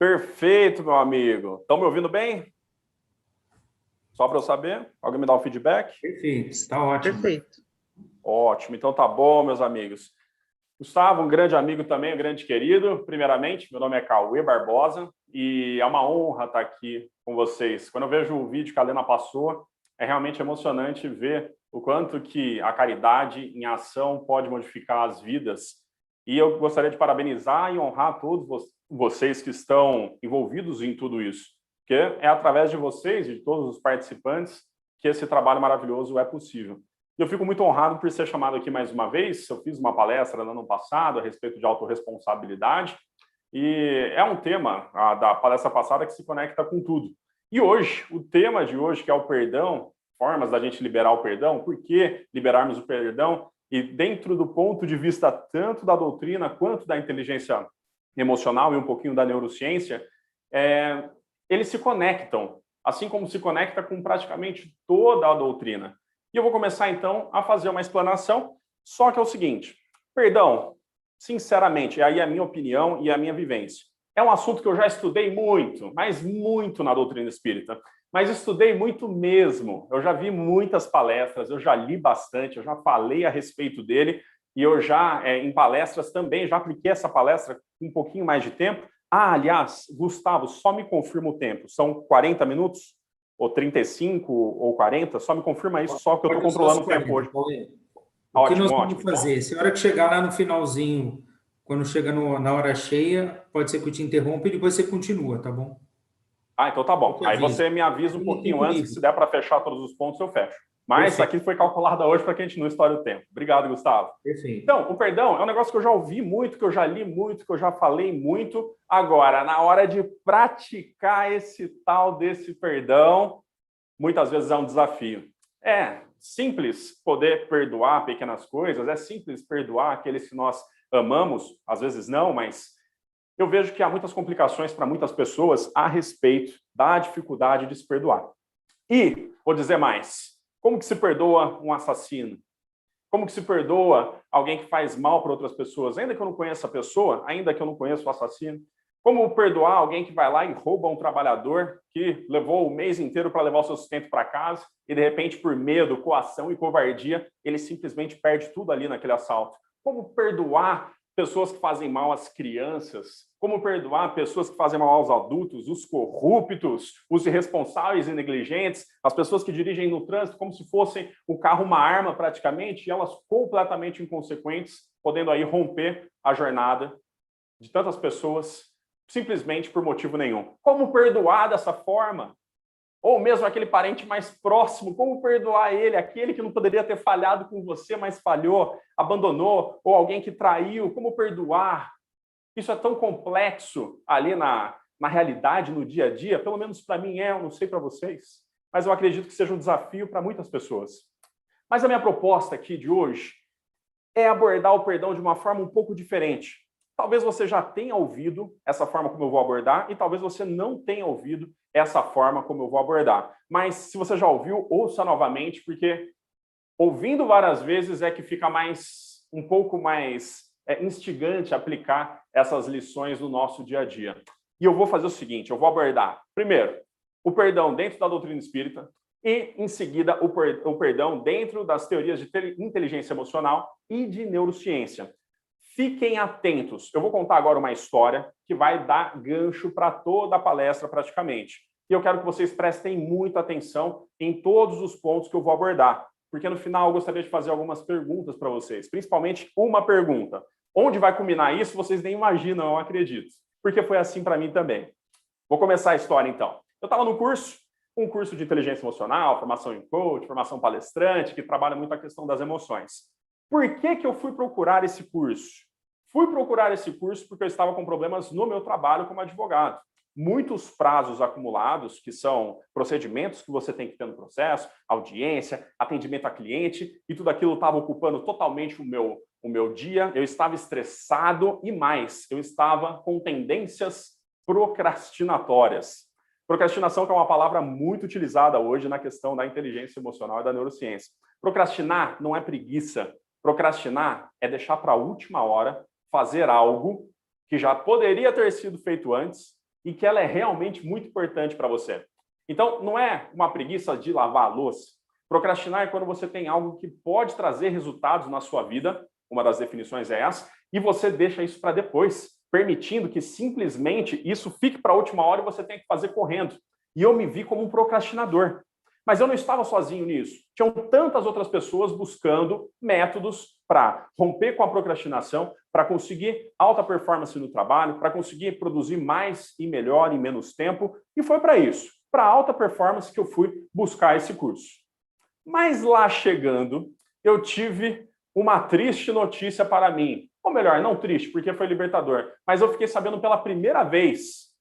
Perfeito, meu amigo. Estão me ouvindo bem? Só para eu saber? Alguém me dá um feedback? Perfeito, está ótimo. Perfeito. Ótimo, então tá bom, meus amigos. Gustavo, um grande amigo também, um grande querido. Primeiramente, meu nome é Cauê Barbosa e é uma honra estar aqui com vocês. Quando eu vejo o vídeo que a Lena passou, é realmente emocionante ver o quanto que a caridade em ação pode modificar as vidas. E eu gostaria de parabenizar e honrar todos vocês que estão envolvidos em tudo isso, porque é através de vocês e de todos os participantes que esse trabalho maravilhoso é possível. Eu fico muito honrado por ser chamado aqui mais uma vez. Eu fiz uma palestra no ano passado a respeito de autorresponsabilidade e é um tema da palestra passada que se conecta com tudo. E hoje, o tema de hoje, que é o perdão, formas da gente liberar o perdão, por que liberarmos o perdão, e dentro do ponto de vista tanto da doutrina quanto da inteligência emocional e um pouquinho da neurociência, eles se conectam, assim como se conecta com praticamente toda a doutrina. E eu vou começar, então, a fazer uma explanação, só que é o seguinte, perdão, sinceramente, aí é a minha opinião e a minha vivência. É um assunto que eu já estudei muito, mas muito na doutrina espírita, mas estudei muito mesmo. Eu já vi muitas palestras, eu já li bastante, eu já falei a respeito dele, e eu já, em palestras também, já apliquei essa palestra com um pouquinho mais de tempo. Ah, aliás, Gustavo, só me confirma o tempo, são 40 minutos? Ou 35 ou 40, só me confirma isso, só que eu estou controlando o tempo hoje. O que nós Ótimo, vamos ótimo. fazer? Se a hora que chegar lá no finalzinho, quando chega na hora cheia, pode ser que eu te interrompa e depois você continua, tá bom? Então tá bom. Aí você me avisa um pouquinho antes, que se der para fechar todos os pontos, eu fecho. Mas isso aqui foi calculado hoje para que a gente não estoure o tempo. Obrigado, Gustavo. Perfeito. Então, o perdão é um negócio que eu já ouvi muito, que eu já li muito, que eu já falei muito. Agora, na hora de praticar esse tal desse perdão, muitas vezes é um desafio. É simples poder perdoar pequenas coisas, é simples perdoar aqueles que nós amamos, às vezes não, mas eu vejo que há muitas complicações para muitas pessoas a respeito da dificuldade de se perdoar. E, vou dizer mais, como que se perdoa um assassino? Como que se perdoa alguém que faz mal para outras pessoas? Ainda que eu não conheça a pessoa, ainda que eu não conheça o assassino. Como perdoar alguém que vai lá e rouba um trabalhador que levou o mês inteiro para levar o seu sustento para casa e, de repente, por medo, coação e covardia, ele simplesmente perde tudo ali naquele assalto? Como perdoar pessoas que fazem mal às crianças? Como perdoar pessoas que fazem mal aos adultos, os corruptos, os irresponsáveis e negligentes, as pessoas que dirigem no trânsito como se fossem o carro uma arma praticamente, e elas completamente inconsequentes, podendo aí romper a jornada de tantas pessoas simplesmente por motivo nenhum. Como perdoar dessa forma? Ou mesmo aquele parente mais próximo, como perdoar ele, aquele que não poderia ter falhado com você, mas falhou, abandonou, ou alguém que traiu, como perdoar? Isso é tão complexo ali na realidade, no dia a dia, pelo menos para mim eu não sei para vocês, mas eu acredito que seja um desafio para muitas pessoas. Mas a minha proposta aqui de hoje é abordar o perdão de uma forma um pouco diferente. Talvez você já tenha ouvido essa forma como eu vou abordar e talvez você não tenha ouvido essa forma como eu vou abordar. Mas se você já ouviu, ouça novamente, porque ouvindo várias vezes é que fica um pouco mais instigante aplicar essas lições no nosso dia a dia. E eu vou fazer o seguinte, eu vou abordar, primeiro, o perdão dentro da doutrina espírita e, em seguida, o perdão dentro das teorias de inteligência emocional e de neurociência. Fiquem atentos. Eu vou contar agora uma história que vai dar gancho para toda a palestra praticamente. E eu quero que vocês prestem muita atenção em todos os pontos que eu vou abordar, porque no final eu gostaria de fazer algumas perguntas para vocês, principalmente uma pergunta. Onde vai culminar isso, vocês nem imaginam, eu acredito, porque foi assim para mim também. Vou começar a história, então. Eu estava no curso, um curso de inteligência emocional, formação em coach, formação palestrante, que trabalha muito a questão das emoções. Por que eu fui procurar esse curso? Fui procurar esse curso porque eu estava com problemas no meu trabalho como advogado. Muitos prazos acumulados, que são procedimentos que você tem que ter no processo, audiência, atendimento a cliente, e tudo aquilo estava ocupando totalmente o meu dia. Eu estava estressado e mais, eu estava com tendências procrastinatórias. Procrastinação que é uma palavra muito utilizada hoje na questão da inteligência emocional e da neurociência. Procrastinar não é preguiça. Procrastinar é deixar para a última hora fazer algo que já poderia ter sido feito antes e que ela é realmente muito importante para você. Então, não é uma preguiça de lavar a louça. Procrastinar é quando você tem algo que pode trazer resultados na sua vida, uma das definições é essa, e você deixa isso para depois, permitindo que simplesmente isso fique para a última hora e você tenha que fazer correndo. E eu me vi como um procrastinador. Mas eu não estava sozinho nisso. Tinham tantas outras pessoas buscando métodos para romper com a procrastinação, para conseguir alta performance no trabalho, para conseguir produzir mais e melhor em menos tempo. E foi para isso, para alta performance, que eu fui buscar esse curso. Mas lá chegando, eu tive uma triste notícia para mim. Ou melhor, não triste, porque foi libertador. Mas eu fiquei sabendo pela primeira vez,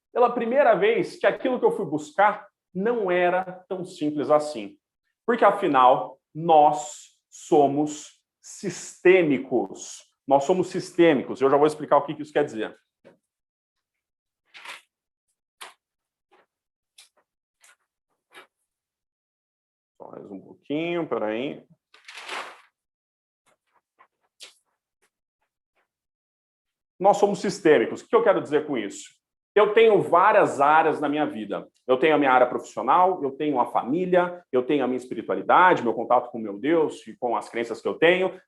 que aquilo que eu fui buscar não era tão simples assim. Porque, afinal, nós somos sistêmicos. Nós somos sistêmicos. Eu já vou explicar o que isso quer dizer. Só mais um pouquinho, peraí. Nós somos sistêmicos. O que eu quero dizer com isso? Eu tenho várias áreas na minha vida. Eu tenho a minha área profissional, eu tenho a família, eu tenho a minha espiritualidade, meu contato com o meu Deus e com as crenças que eu tenho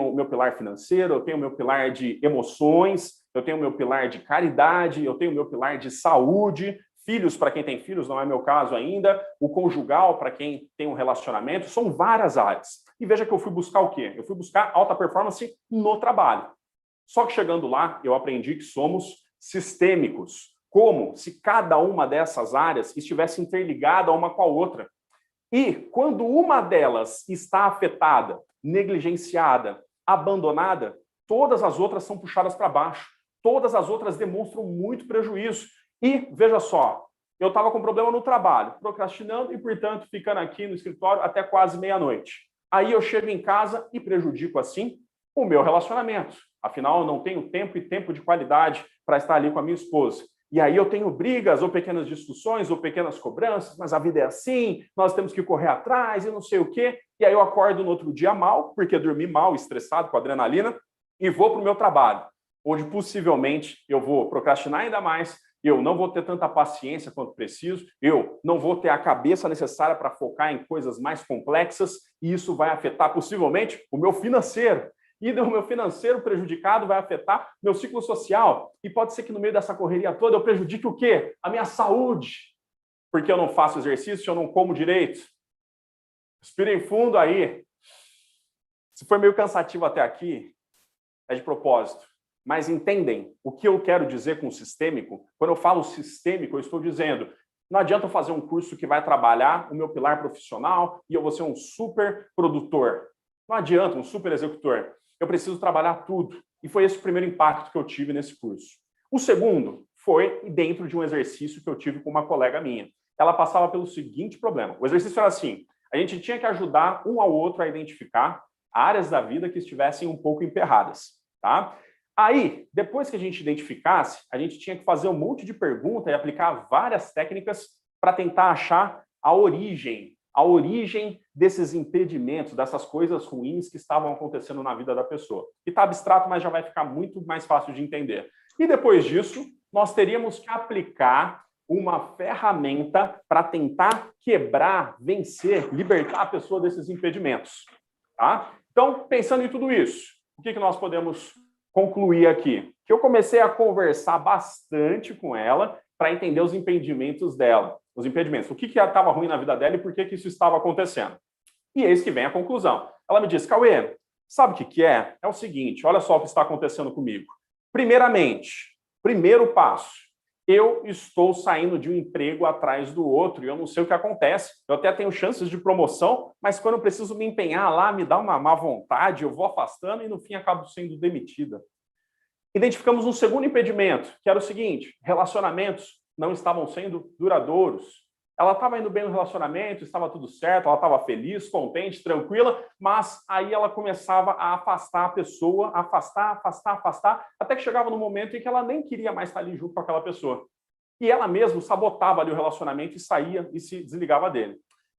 o meu pilar financeiro, eu tenho o meu pilar de emoções, eu tenho o meu pilar de caridade, eu tenho o meu pilar de saúde, filhos para quem tem filhos, não é meu caso ainda, o conjugal para quem tem um relacionamento, são várias áreas. E veja que eu fui buscar o quê? Eu fui buscar alta performance no trabalho. Só que chegando lá, eu aprendi que somos sistêmicos, como se cada uma dessas áreas estivesse interligada uma com a outra. E quando uma delas está afetada, negligenciada, abandonada, todas as outras são puxadas para baixo. Todas as outras demonstram muito prejuízo. E, veja só, eu estava com problema no trabalho, procrastinando e, portanto, ficando aqui no escritório até quase meia-noite. Aí eu chego em casa e prejudico, assim, o meu relacionamento. Afinal, eu não tenho tempo e tempo de qualidade para estar ali com a minha esposa. E aí eu tenho brigas, ou pequenas discussões, ou pequenas cobranças, mas a vida é assim, nós temos que correr atrás e não sei o quê. E aí eu acordo no outro dia mal, porque dormi mal, estressado, com adrenalina, e vou para o meu trabalho, onde possivelmente eu vou procrastinar ainda mais, eu não vou ter tanta paciência quanto preciso, eu não vou ter a cabeça necessária para focar em coisas mais complexas, e isso vai afetar possivelmente o meu financeiro. E o meu financeiro prejudicado vai afetar meu ciclo social. E pode ser que no meio dessa correria toda eu prejudique o quê? A minha saúde. Porque eu não faço exercício, eu não como direito. Respirem fundo aí. Se foi meio cansativo até aqui, é de propósito. Mas entendem o que eu quero dizer com sistêmico? Quando eu falo sistêmico, eu estou dizendo, não adianta eu fazer um curso que vai trabalhar o meu pilar profissional e eu vou ser um super produtor. Não adianta, um super executor. Eu preciso trabalhar tudo. E foi esse o primeiro impacto que eu tive nesse curso. O segundo foi dentro de um exercício que eu tive com uma colega minha. Ela passava pelo seguinte problema. O exercício era assim, a gente tinha que ajudar um ao outro a identificar áreas da vida que estivessem um pouco emperradas. Tá? Aí, depois que a gente identificasse, a gente tinha que fazer um monte de perguntas e aplicar várias técnicas para tentar achar a origem desses impedimentos, dessas coisas ruins que estavam acontecendo na vida da pessoa. E está abstrato, mas já vai ficar muito mais fácil de entender. E depois disso, nós teríamos que aplicar uma ferramenta para tentar quebrar, vencer, libertar a pessoa desses impedimentos. Tá? Então, pensando em tudo isso, o que nós podemos concluir aqui? Que eu comecei a conversar bastante com ela para entender os impedimentos dela. Os impedimentos. O que estava ruim na vida dela e por que isso estava acontecendo. E eis que vem a conclusão. Ela me disse, Cauê, sabe o que é? É o seguinte, olha só o que está acontecendo comigo. Primeiramente, primeiro passo, eu estou saindo de um emprego atrás do outro e eu não sei o que acontece. Eu até tenho chances de promoção, mas quando eu preciso me empenhar lá, me dá uma má vontade, eu vou afastando e no fim acabo sendo demitida. Identificamos um segundo impedimento, que era o seguinte, relacionamentos não estavam sendo duradouros. Ela estava indo bem no relacionamento, estava tudo certo, ela estava feliz, contente, tranquila, mas aí ela começava a afastar a pessoa, afastar, até que chegava no momento em que ela nem queria mais estar ali junto com aquela pessoa. E ela mesma sabotava ali o relacionamento e saía e se desligava dele.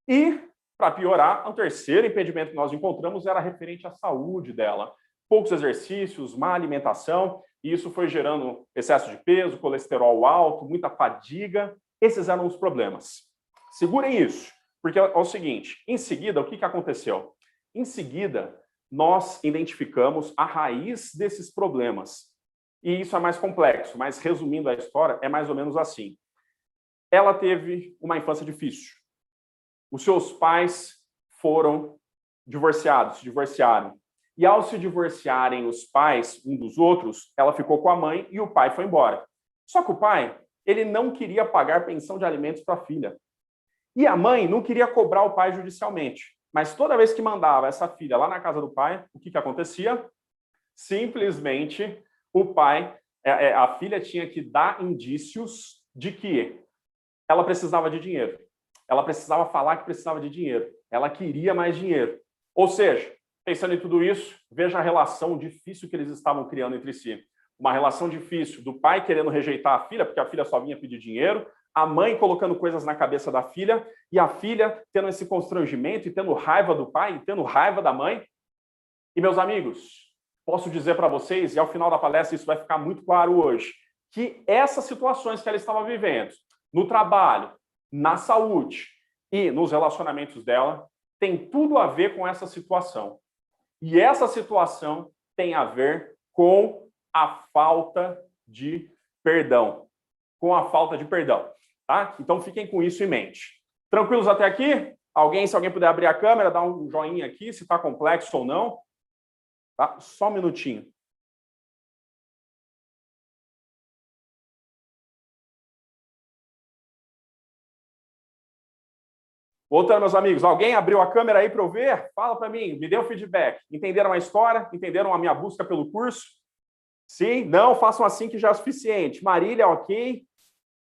E, para piorar, o terceiro impedimento que nós encontramos era referente à saúde dela. poucos exercícios, má alimentação, e isso foi gerando excesso de peso, colesterol alto, muita fadiga. Esses eram os problemas. Segurem isso, porque é o seguinte, em seguida, o que aconteceu? Em seguida, nós identificamos a raiz desses problemas. E isso é mais complexo, mas resumindo a história, é mais ou menos assim. Ela teve uma infância difícil. Os seus pais foram divorciados, se divorciaram. E ao se divorciarem os pais um dos outros, ela ficou com a mãe e o pai foi embora. Só que o pai, ele não queria pagar pensão de alimentos para a filha. E a mãe não queria cobrar o pai judicialmente. Mas toda vez que mandava essa filha lá na casa do pai, o que acontecia? Simplesmente o pai, a filha tinha que dar indícios de que ela precisava de dinheiro. Ela precisava falar que precisava de dinheiro. Ela queria mais dinheiro. Ou seja, pensando em tudo isso, veja a relação difícil que eles estavam criando entre si. Uma relação difícil do pai querendo rejeitar a filha, porque a filha só vinha pedir dinheiro, a mãe colocando coisas na cabeça da filha, e a filha tendo esse constrangimento e tendo raiva do pai, e tendo raiva da mãe. E, meus amigos, posso dizer para vocês, e ao final da palestra isso vai ficar muito claro hoje, que essas situações que ela estava vivendo, no trabalho, na saúde e nos relacionamentos dela, tem tudo a ver com essa situação. E essa situação tem a ver com a falta de perdão. Com a falta de perdão. Tá? Então, fiquem com isso em mente. Tranquilos até aqui? Se alguém puder abrir a câmera, dá um joinha aqui, se está complexo ou não. Tá? Só um minutinho. Voltando, meus amigos, alguém abriu a câmera aí para eu ver? Fala para mim, me dê um feedback. Entenderam a história? Entenderam a minha busca pelo curso? Sim? Não? Façam assim que já é suficiente. Marília, ok?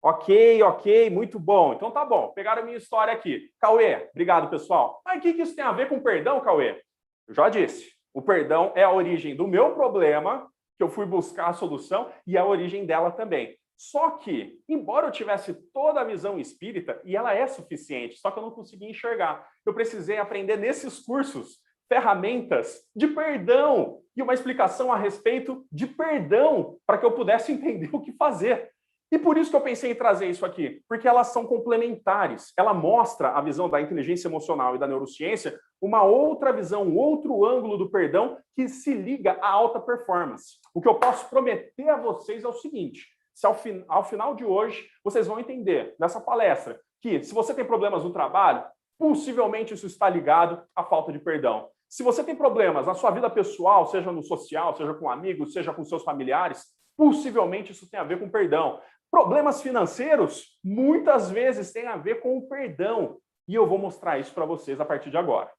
Ok, muito bom. Então tá bom, pegaram a minha história aqui. Cauê, obrigado, pessoal. Mas o que isso tem a ver com perdão, Cauê? Eu já disse, o perdão é a origem do meu problema, que eu fui buscar a solução, e a origem dela também. Só que, embora eu tivesse toda a visão espírita, e ela é suficiente, só que eu não consegui enxergar. Eu precisei aprender nesses cursos ferramentas de perdão e uma explicação a respeito de perdão para que eu pudesse entender o que fazer. E por isso que eu pensei em trazer isso aqui, porque elas são complementares. Ela mostra a visão da inteligência emocional e da neurociência, uma outra visão, um outro ângulo do perdão que se liga à alta performance. O que eu posso prometer a vocês é o seguinte, se ao final de hoje vocês vão entender nessa palestra que se você tem problemas no trabalho, possivelmente isso está ligado à falta de perdão. Se você tem problemas na sua vida pessoal, seja no social, seja com amigos, seja com seus familiares, possivelmente isso tem a ver com perdão. Problemas financeiros, muitas vezes, têm a ver com o perdão. E eu vou mostrar isso para vocês a partir de agora.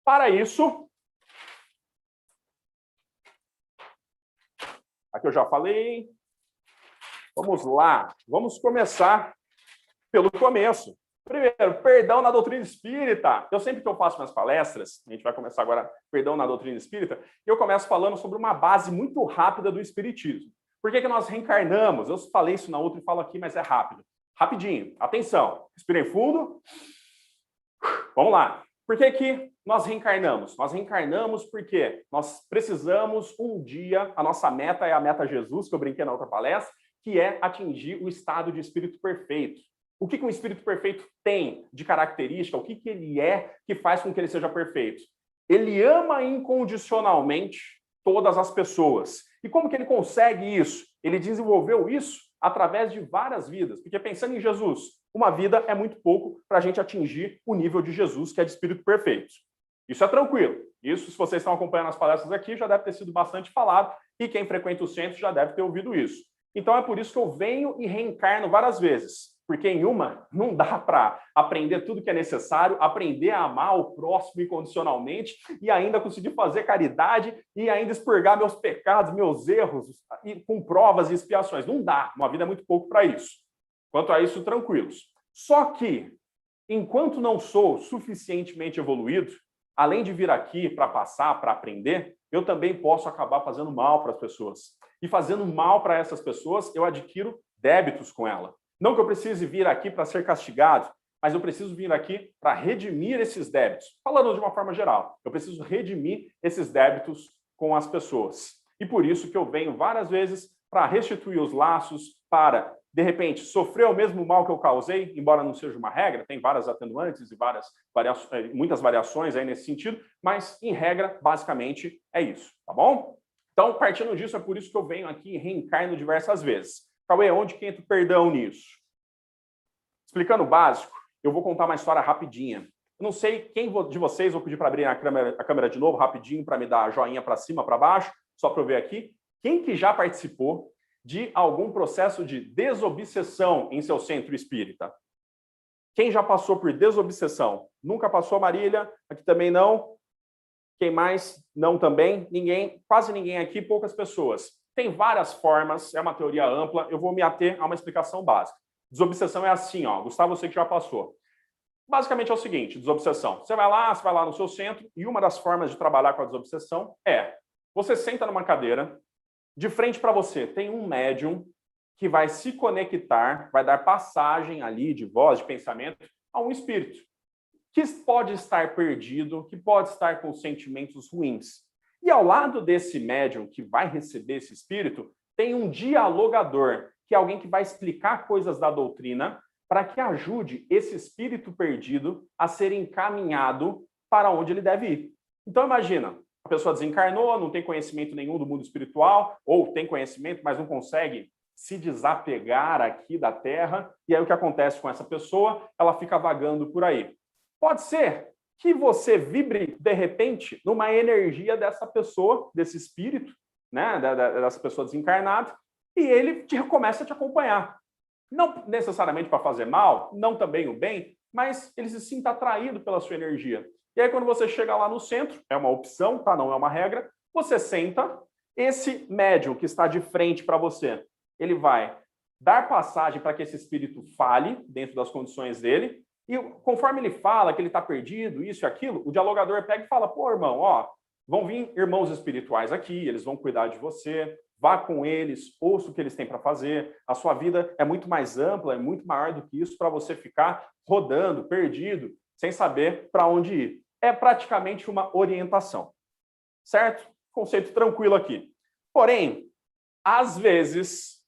Para isso, aqui eu já falei. Vamos lá. Vamos começar pelo começo. Primeiro, perdão na doutrina espírita. Sempre que eu faço minhas palestras, a gente vai começar agora, perdão na doutrina espírita, eu começo falando sobre uma base muito rápida do espiritismo. Por que nós reencarnamos? Eu falei isso na outra e falo aqui, mas é rápido. Rapidinho. Atenção. Respirem fundo. Vamos lá. Por que nós reencarnamos? Nós reencarnamos porque nós precisamos um dia, a nossa meta é a meta Jesus, que eu brinquei na outra palestra, que é atingir o estado de espírito perfeito. O que um espírito perfeito tem de característica? O que ele é que faz com que ele seja perfeito? Ele ama incondicionalmente todas as pessoas. E como que ele consegue isso? Ele desenvolveu isso através de várias vidas. Porque pensando em Jesus, uma vida é muito pouco para a gente atingir o nível de Jesus, que é de espírito perfeito. Isso é tranquilo. Isso, se vocês estão acompanhando as palestras aqui, já deve ter sido bastante falado. E quem frequenta o centro já deve ter ouvido isso. Então é por isso que eu venho e reencarno várias vezes. Porque em uma, não dá para aprender tudo que é necessário, aprender a amar o próximo incondicionalmente e ainda conseguir fazer caridade e ainda expurgar meus pecados, meus erros, com provas e expiações. Não dá, uma vida é muito pouco para isso. Quanto a isso, tranquilos. Só que, enquanto não sou suficientemente evoluído, além de vir aqui para passar, para aprender, eu também posso acabar fazendo mal para as pessoas. E fazendo mal para essas pessoas, eu adquiro débitos com ela. Não que eu precise vir aqui para ser castigado, mas eu preciso vir aqui para redimir esses débitos. Falando de uma forma geral, eu preciso redimir esses débitos com as pessoas. E por isso que eu venho várias vezes para restituir os laços, para, de repente, sofrer o mesmo mal que eu causei, embora não seja uma regra, tem várias atenuantes e muitas variações aí nesse sentido, mas, em regra, basicamente, é isso, tá bom? Então, partindo disso, é por isso que eu venho aqui e reencarno diversas vezes. Cauê, onde que entra o perdão nisso? Explicando o básico, eu vou contar uma história rapidinha. Eu não sei quem de vocês, vou pedir para abrir a câmera de novo, rapidinho, para me dar joinha para cima, para baixo, só para eu ver aqui. Quem que já participou de algum processo de desobsessão em seu centro espírita? Quem já passou por desobsessão? Nunca passou, Marília? Aqui também não. Quem mais? Não também? Ninguém, quase ninguém aqui, poucas pessoas. Tem várias formas, é uma teoria ampla, eu vou me ater a uma explicação básica. Desobsessão é assim, ó, Gustavo, você que já passou. Basicamente é o seguinte, desobsessão. Você vai lá no seu centro, e uma das formas de trabalhar com a desobsessão é, você senta numa cadeira, de frente para você tem um médium que vai se conectar, vai dar passagem ali de voz, de pensamento, a um espírito, que pode estar perdido, que pode estar com sentimentos ruins. E ao lado desse médium que vai receber esse espírito, tem um dialogador, que é alguém que vai explicar coisas da doutrina para que ajude esse espírito perdido a ser encaminhado para onde ele deve ir. Então imagina, a pessoa desencarnou, não tem conhecimento nenhum do mundo espiritual, ou tem conhecimento, mas não consegue se desapegar aqui da Terra, e aí o que acontece com essa pessoa? Ela fica vagando por aí. Pode ser que você vibre, de repente, numa energia dessa pessoa, desse espírito, né, dessa pessoa desencarnada, e ele começa a te acompanhar. Não necessariamente para fazer mal, não também o bem, mas ele se sinta atraído pela sua energia. E aí, quando você chega lá no centro, é uma opção, tá? Não é uma regra, você senta, esse médium que está de frente para você, ele vai dar passagem para que esse espírito fale dentro das condições dele, e conforme ele fala que ele está perdido, isso e aquilo, o dialogador pega e fala, pô, irmão, ó, vão vir irmãos espirituais aqui, eles vão cuidar de você, vá com eles, ouça o que eles têm para fazer, a sua vida é muito mais ampla, é muito maior do que isso para você ficar rodando, perdido, sem saber para onde ir. É praticamente uma orientação, certo? Conceito tranquilo aqui. Porém, às vezes,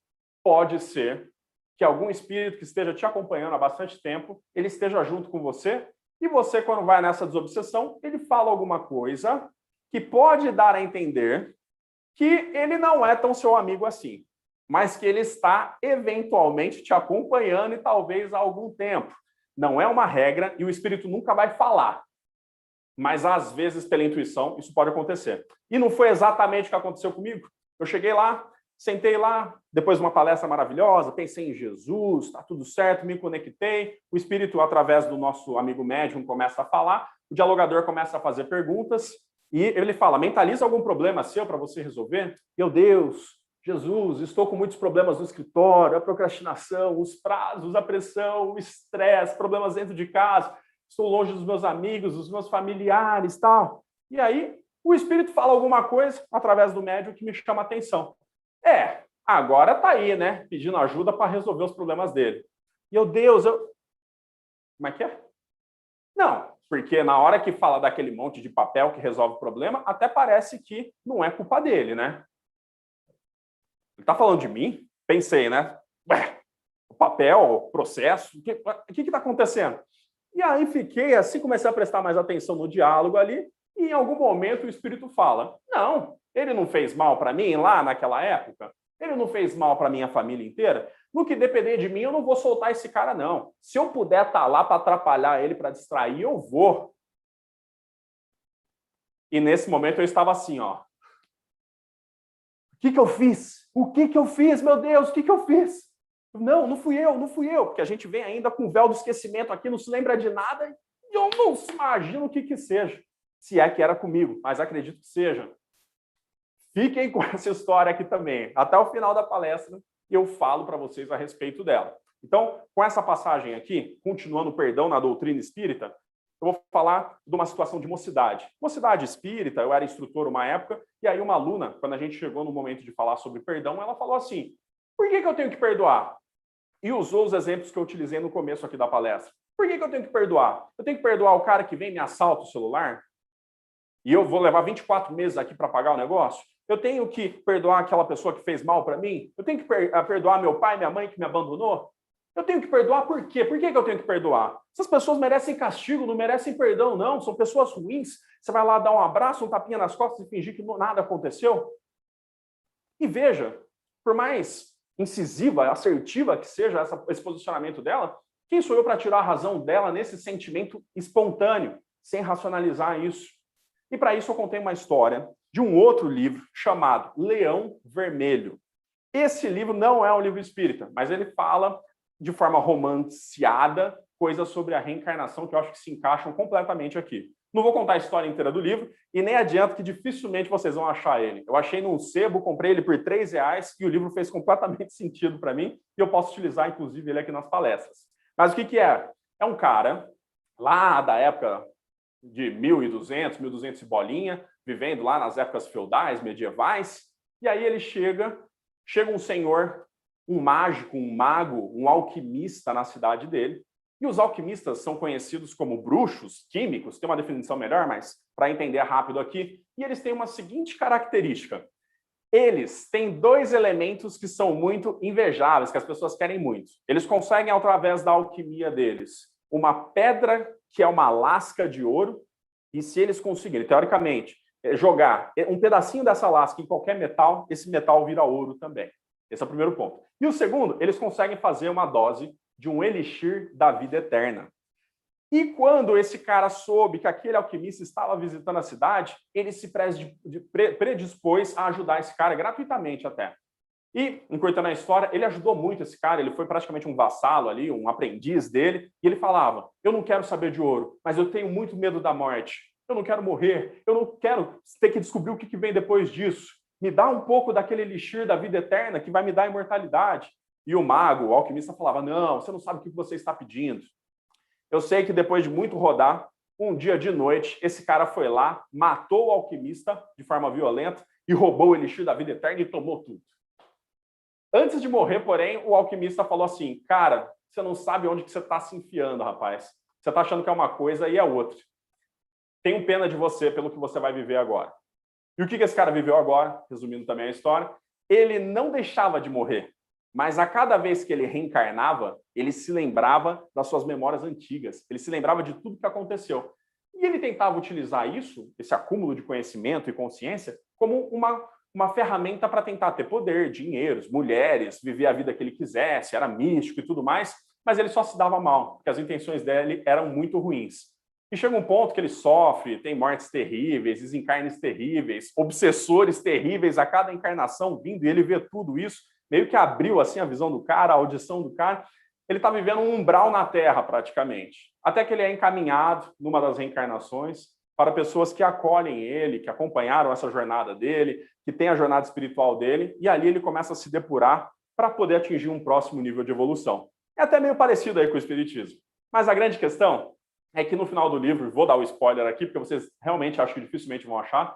pode ser que algum espírito que esteja te acompanhando há bastante tempo, ele esteja junto com você, e você, quando vai nessa desobsessão, ele fala alguma coisa que pode dar a entender que ele não é tão seu amigo assim, mas que ele está eventualmente te acompanhando e talvez há algum tempo. Não é uma regra e o espírito nunca vai falar. Mas, às vezes, pela intuição, isso pode acontecer. E não foi exatamente o que aconteceu comigo. Eu cheguei lá, sentei lá, depois de uma palestra maravilhosa, pensei em Jesus, está tudo certo, me conectei, o espírito, através do nosso amigo médium, começa a falar, o dialogador começa a fazer perguntas, e ele fala, mentaliza algum problema seu para você resolver? Meu Deus, Jesus, estou com muitos problemas no escritório, a procrastinação, os prazos, a pressão, o estresse, problemas dentro de casa, estou longe dos meus amigos, dos meus familiares, tal. E aí, o espírito fala alguma coisa através do médium que me chama a atenção. Agora tá aí, né? Pedindo ajuda para resolver os problemas dele. Meu Deus, como é que é? Não, porque na hora que fala daquele monte de papel que resolve o problema, até parece que não é culpa dele, né? Ele tá falando de mim? Pensei, né? O papel, o processo, o que está acontecendo? E aí fiquei assim, comecei a prestar mais atenção no diálogo ali, e em algum momento o espírito fala, não, ele não fez mal para mim lá naquela época? Ele não fez mal para minha família inteira? No que depender de mim, eu não vou soltar esse cara, não. Se eu puder estar lá para atrapalhar ele, para distrair, eu vou. E nesse momento eu estava assim, ó. O que eu fiz? O que eu fiz, meu Deus? O que eu fiz? Não, não fui eu. Porque a gente vem ainda com o véu do esquecimento aqui, não se lembra de nada, e eu não imagino o que seja. Se é que era comigo, mas acredito que seja. Fiquem com essa história aqui também. Até o final da palestra, eu falo para vocês a respeito dela. Então, com essa passagem aqui, continuando o perdão na doutrina espírita, eu vou falar de uma situação de mocidade. Mocidade espírita, eu era instrutor uma época, e aí uma aluna, quando a gente chegou no momento de falar sobre perdão, ela falou assim, por que eu tenho que perdoar? E usou os exemplos que eu utilizei no começo aqui da palestra. Por que eu tenho que perdoar? Eu tenho que perdoar o cara que vem e me assalta o celular? e eu vou levar 24 meses aqui para pagar o negócio? Eu tenho que perdoar aquela pessoa que fez mal para mim? Eu tenho que perdoar meu pai, minha mãe que me abandonou? Eu tenho que perdoar por quê? Por que eu tenho que perdoar? Essas pessoas merecem castigo, não merecem perdão, não. São pessoas ruins. Você vai lá dar um abraço, um tapinha nas costas e fingir que nada aconteceu? E veja, por mais incisiva, assertiva que seja esse posicionamento dela, quem sou eu para tirar a razão dela nesse sentimento espontâneo, sem racionalizar isso? E para isso eu contei uma história de um outro livro chamado Leão Vermelho. Esse livro não é um livro espírita, mas ele fala de forma romanceada coisas sobre a reencarnação que eu acho que se encaixam completamente aqui. Não vou contar a história inteira do livro e nem adianto que dificilmente vocês vão achar ele. Eu achei num sebo, comprei ele por R$3 e o livro fez completamente sentido para mim e eu posso utilizar, inclusive, ele aqui nas palestras. Mas o que é? É um cara lá da época de 1200, 1200 e bolinha, vivendo lá nas épocas feudais, medievais, e aí ele chega um senhor, um mágico, um mago, um alquimista na cidade dele, e os alquimistas são conhecidos como bruxos químicos, tem uma definição melhor, mas para entender rápido aqui, e eles têm uma seguinte característica. Eles têm dois elementos que são muito invejáveis, que as pessoas querem muito. Eles conseguem, através da alquimia deles, uma pedra que é uma lasca de ouro, e se eles conseguirem, teoricamente, jogar um pedacinho dessa lasca em qualquer metal, esse metal vira ouro também. Esse é o primeiro ponto. E o segundo, eles conseguem fazer uma dose de um elixir da vida eterna. E quando esse cara soube que aquele alquimista estava visitando a cidade, ele se predispôs a ajudar esse cara gratuitamente até. E, encurtando a história, ele ajudou muito esse cara, ele foi praticamente um vassalo ali, um aprendiz dele, e ele falava, eu não quero saber de ouro, mas eu tenho muito medo da morte, eu não quero morrer, eu não quero ter que descobrir o que vem depois disso, me dá um pouco daquele elixir da vida eterna que vai me dar imortalidade. E o mago, o alquimista, falava, não, você não sabe o que você está pedindo. Eu sei que depois de muito rodar, um dia de noite, esse cara foi lá, matou o alquimista de forma violenta e roubou o elixir da vida eterna e tomou tudo. Antes de morrer, porém, o alquimista falou assim, cara, você não sabe onde que você está se enfiando, rapaz. Você está achando que é uma coisa e é outra. Tenho pena de você pelo que você vai viver agora. E o que esse cara viveu agora, resumindo também a história, ele não deixava de morrer, mas a cada vez que ele reencarnava, ele se lembrava das suas memórias antigas, ele se lembrava de tudo que aconteceu. E ele tentava utilizar isso, esse acúmulo de conhecimento e consciência, como uma ferramenta para tentar ter poder, dinheiros, mulheres, viver a vida que ele quisesse, era místico e tudo mais, mas ele só se dava mal, porque as intenções dele eram muito ruins. E chega um ponto que ele sofre, tem mortes terríveis, desencarnes terríveis, obsessores terríveis a cada encarnação vindo, e ele vê tudo isso, meio que abriu assim a visão do cara, a audição do cara. Ele está vivendo um umbral na Terra, praticamente. Até que ele é encaminhado, numa das reencarnações, para pessoas que acolhem ele, que acompanharam essa jornada dele, que tem a jornada espiritual dele, e ali ele começa a se depurar para poder atingir um próximo nível de evolução. É até meio parecido aí com o espiritismo. Mas a grande questão é que no final do livro, vou dar o spoiler aqui, porque vocês realmente acho que dificilmente vão achar,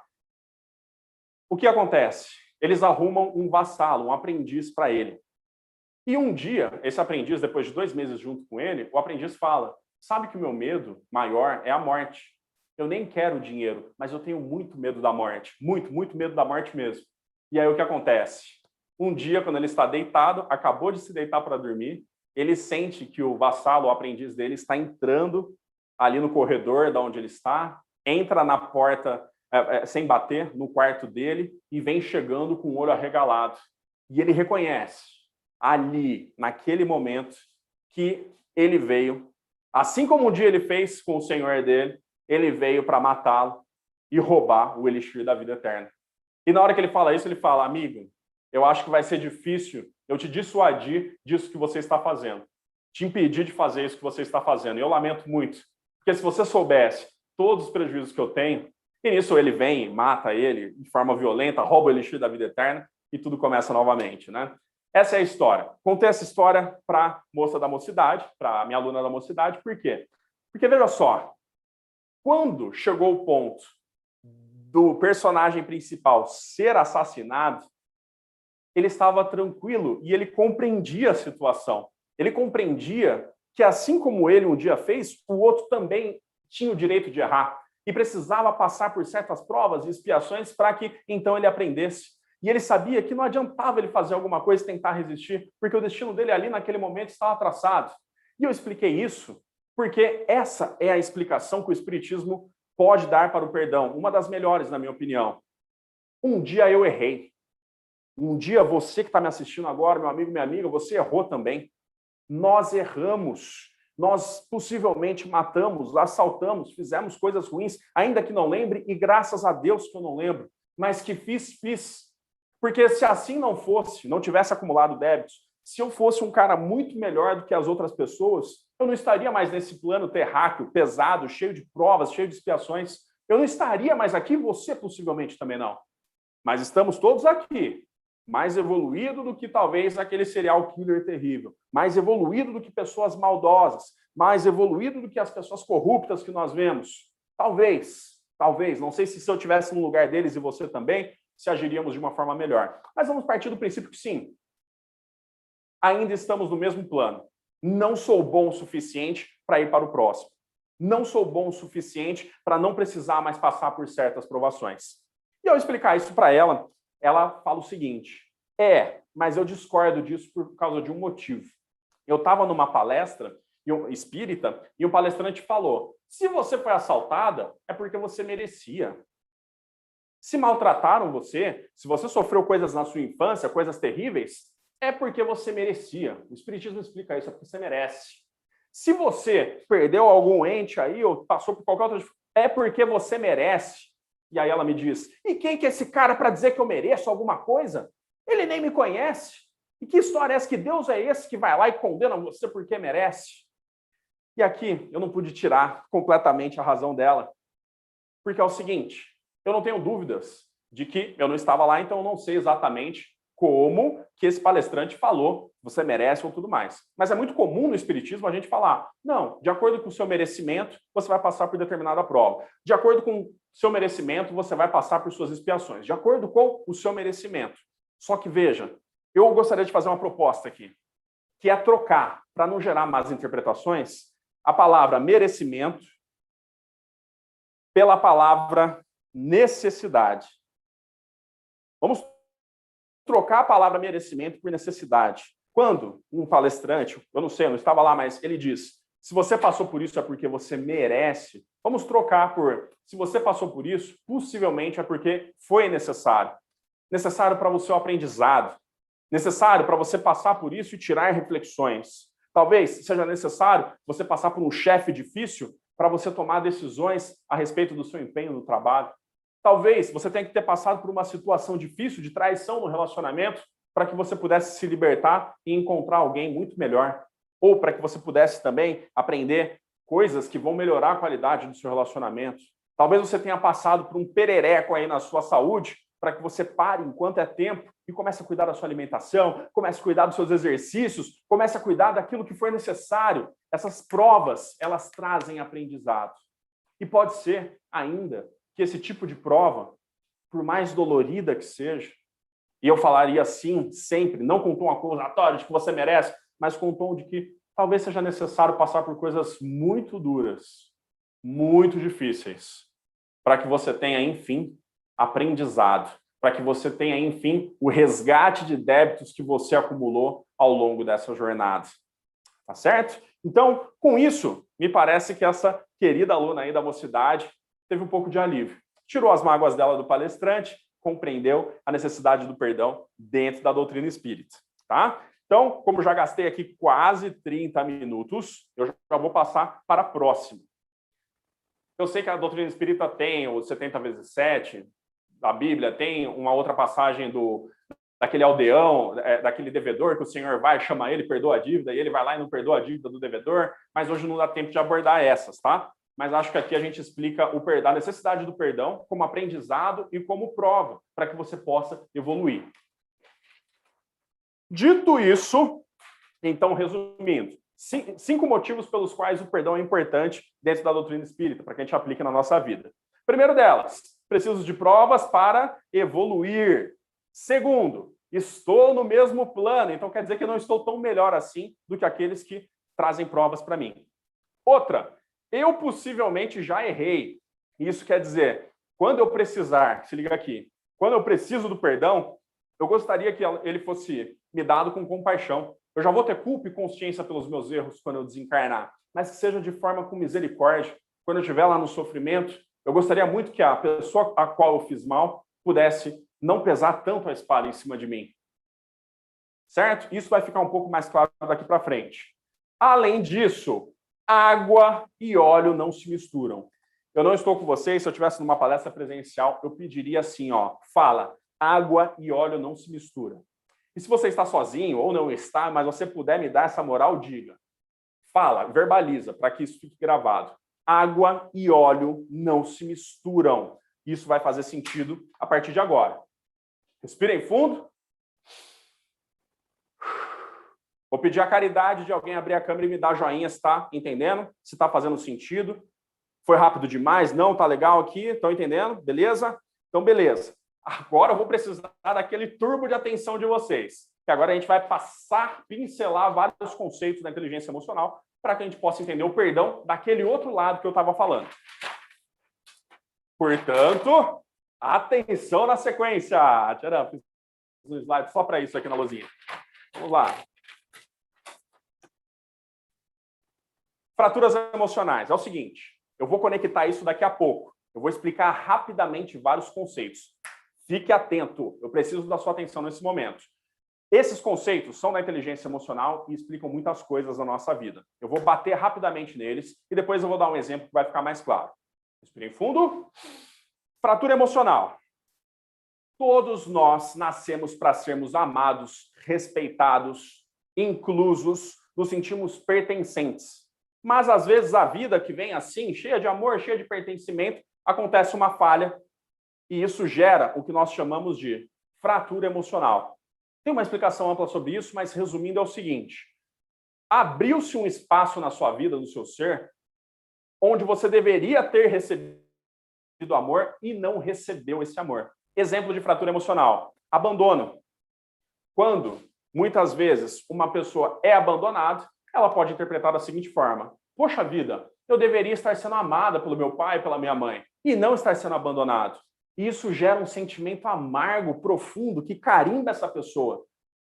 o que acontece? Eles arrumam um vassalo, um aprendiz para ele. E um dia, esse aprendiz, depois de 2 meses junto com ele, o aprendiz fala, sabe que o meu medo maior é a morte. Eu nem quero dinheiro, mas eu tenho muito medo da morte. Muito, muito medo da morte mesmo. E aí o que acontece? Um dia, quando ele está deitado, acabou de se deitar para dormir, ele sente que o vassalo, o aprendiz dele, está entrando ali no corredor de onde ele está, entra na porta sem bater, no quarto dele, e vem chegando com o olho arregalado. E ele reconhece, ali, naquele momento, que ele veio, assim como um dia ele fez com o senhor dele, ele veio para matá-lo e roubar o elixir da vida eterna. E na hora que ele fala isso, ele fala, amigo, eu acho que vai ser difícil eu te dissuadir disso que você está fazendo, te impedir de fazer isso que você está fazendo. E eu lamento muito, porque se você soubesse todos os prejuízos que eu tenho, e nisso ele vem, mata ele de forma violenta, rouba o elixir da vida eterna e tudo começa novamente, né? Essa é a história. Contei essa história para a moça da mocidade, para a minha aluna da mocidade, por quê? Porque, veja só, quando chegou o ponto do personagem principal ser assassinado, ele estava tranquilo e ele compreendia a situação. Ele compreendia que, assim como ele um dia fez, o outro também tinha o direito de errar. e precisava passar por certas provas e expiações para que então ele aprendesse. E ele sabia que não adiantava ele fazer alguma coisa e tentar resistir, porque o destino dele ali naquele momento estava traçado. E eu expliquei isso porque essa é a explicação que o Espiritismo pode dar para o perdão, uma das melhores, na minha opinião. Um dia eu errei. Um dia você que está me assistindo agora, meu amigo, minha amiga, você errou também. Nós erramos. Nós possivelmente matamos, assaltamos, fizemos coisas ruins, ainda que não lembre, e graças a Deus que eu não lembro. Mas que fiz. Porque se assim não fosse, não tivesse acumulado débitos, se eu fosse um cara muito melhor do que as outras pessoas, eu não estaria mais nesse plano terráqueo, pesado, cheio de provas, cheio de expiações. Eu não estaria mais aqui, você possivelmente também não. Mas estamos todos aqui, mais evoluído do que talvez aquele serial killer terrível, mais evoluído do que pessoas maldosas, mais evoluído do que as pessoas corruptas que nós vemos. Talvez, não sei se eu estivesse no lugar deles e você também, se agiríamos de uma forma melhor. Mas vamos partir do princípio que sim, ainda estamos no mesmo plano. Não sou bom o suficiente para ir para o próximo. Não sou bom o suficiente para não precisar mais passar por certas provações. E ao explicar isso para ela, ela fala o seguinte: mas eu discordo disso por causa de um motivo. Eu estava numa palestra espírita e o palestrante falou: se você foi assaltada, é porque você merecia. Se maltrataram você, se você sofreu coisas na sua infância, coisas terríveis, é porque você merecia. O Espiritismo explica isso, é porque você merece. Se você perdeu algum ente aí ou passou por qualquer outra, é porque você merece. E aí ela me diz: e quem que é esse cara para dizer que eu mereço alguma coisa? Ele nem me conhece. E que história é essa? Que Deus é esse que vai lá e condena você porque merece? E aqui eu não pude tirar completamente a razão dela. Porque é o seguinte, eu não tenho dúvidas de que eu não estava lá, então eu não sei exatamente como que esse palestrante falou, você merece ou tudo mais. Mas é muito comum no Espiritismo a gente falar: não, de acordo com o seu merecimento, você vai passar por determinada prova. De acordo com o seu merecimento, você vai passar por suas expiações. De acordo com o seu merecimento. Só que, veja, eu gostaria de fazer uma proposta aqui, que é trocar, para não gerar más interpretações, a palavra merecimento pela palavra necessidade. Vamos trocar a palavra merecimento por necessidade. Quando um palestrante, eu não sei, eu não estava lá, mas ele diz: se você passou por isso é porque você merece. Vamos trocar por: se você passou por isso, possivelmente é porque foi necessário. Necessário para o seu aprendizado. Necessário para você passar por isso e tirar reflexões. Talvez seja necessário você passar por um chefe difícil para você tomar decisões a respeito do seu empenho no trabalho. Talvez você tenha que ter passado por uma situação difícil de traição no relacionamento para que você pudesse se libertar e encontrar alguém muito melhor. Ou para que você pudesse também aprender coisas que vão melhorar a qualidade do seu relacionamento. Talvez você tenha passado por um perereco aí na sua saúde para que você pare enquanto é tempo e comece a cuidar da sua alimentação, comece a cuidar dos seus exercícios, comece a cuidar daquilo que for necessário. Essas provas, elas trazem aprendizado. E pode ser ainda que esse tipo de prova, por mais dolorida que seja, e eu falaria assim sempre, não com tom acusatório de que você merece, mas com o tom de que talvez seja necessário passar por coisas muito duras, muito difíceis, para que você tenha, enfim, aprendizado, para que você tenha, enfim, o resgate de débitos que você acumulou ao longo dessa jornada. Tá certo? Então, com isso, me parece que essa querida aluna aí da mocidade teve um pouco de alívio. Tirou as mágoas dela do palestrante, compreendeu a necessidade do perdão dentro da doutrina espírita. Tá? Então, como já gastei aqui quase 30 minutos, eu já vou passar para a próxima. Eu sei que a doutrina espírita tem o 70 vezes 7, a Bíblia tem uma outra passagem daquele aldeão, daquele devedor, que o Senhor vai, chama ele, perdoa a dívida, e ele vai lá e não perdoa a dívida do devedor, mas hoje não dá tempo de abordar essas, tá? Mas acho que aqui a gente explica a necessidade do perdão como aprendizado e como prova, para que você possa evoluir. Dito isso, então, resumindo, 5 motivos pelos quais o perdão é importante dentro da doutrina espírita, para que a gente aplique na nossa vida. Primeiro delas, preciso de provas para evoluir. Segundo, estou no mesmo plano, então quer dizer que eu não estou tão melhor assim do que aqueles que trazem provas para mim. Outra, eu possivelmente já errei. Isso quer dizer, quando eu precisar, se liga aqui, quando eu preciso do perdão, eu gostaria que ele fosse me dado com compaixão. Eu já vou ter culpa e consciência pelos meus erros quando eu desencarnar, mas que seja de forma com misericórdia. Quando eu estiver lá no sofrimento, eu gostaria muito que a pessoa a qual eu fiz mal pudesse não pesar tanto a espada em cima de mim. Certo? Isso vai ficar um pouco mais claro daqui para frente. Além disso, água e óleo não se misturam. Eu não estou com vocês, se eu estivesse numa palestra presencial, eu pediria assim, ó, fala, água e óleo não se misturam. E se você está sozinho ou não está, mas você puder me dar essa moral, diga. Fala, verbaliza, para que isso fique gravado. Água e óleo não se misturam. Isso vai fazer sentido a partir de agora. Respirem fundo. Vou pedir a caridade de alguém abrir a câmera e me dar joinha se está entendendo, se está fazendo sentido. Foi rápido demais? Não, tá legal aqui? Estão entendendo? Beleza? Então, beleza. Agora eu vou precisar daquele turbo de atenção de vocês. Que agora a gente vai pincelar vários conceitos da inteligência emocional para que a gente possa entender o perdão daquele outro lado que eu estava falando. Portanto, atenção na sequência. Tcharam, fiz um slide só para isso aqui na luzinha. Vamos lá. Fraturas emocionais. É o seguinte, eu vou conectar isso daqui a pouco. Eu vou explicar rapidamente vários conceitos. Fique atento, eu preciso da sua atenção nesse momento. Esses conceitos são da inteligência emocional e explicam muitas coisas da nossa vida. Eu vou bater rapidamente neles e depois eu vou dar um exemplo que vai ficar mais claro. Respirem fundo. Fratura emocional. Todos nós nascemos para sermos amados, respeitados, inclusos, nos sentimos pertencentes. Mas, às vezes, a vida que vem assim, cheia de amor, cheia de pertencimento, acontece uma falha e isso gera o que nós chamamos de fratura emocional. Tem uma explicação ampla sobre isso, mas, resumindo, é o seguinte. Abriu-se um espaço na sua vida, no seu ser, onde você deveria ter recebido amor e não recebeu esse amor. Exemplo de fratura emocional. Abandono. Quando, muitas vezes, uma pessoa é abandonada, ela pode interpretar da seguinte forma. Poxa vida, eu deveria estar sendo amada pelo meu pai e pela minha mãe, e não estar sendo abandonado. E isso gera um sentimento amargo, profundo, que carimba essa pessoa.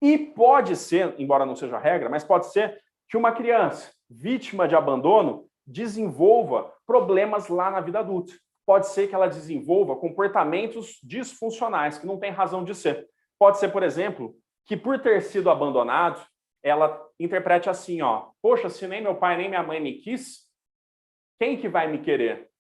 E pode ser, embora não seja regra, mas pode ser que uma criança vítima de abandono desenvolva problemas lá na vida adulta. Pode ser que ela desenvolva comportamentos disfuncionais, que não tem razão de ser. Pode ser, por exemplo, que por ter sido abandonado, ela interprete assim, ó, poxa, se nem meu pai nem minha mãe me quis, quem que vai me querer?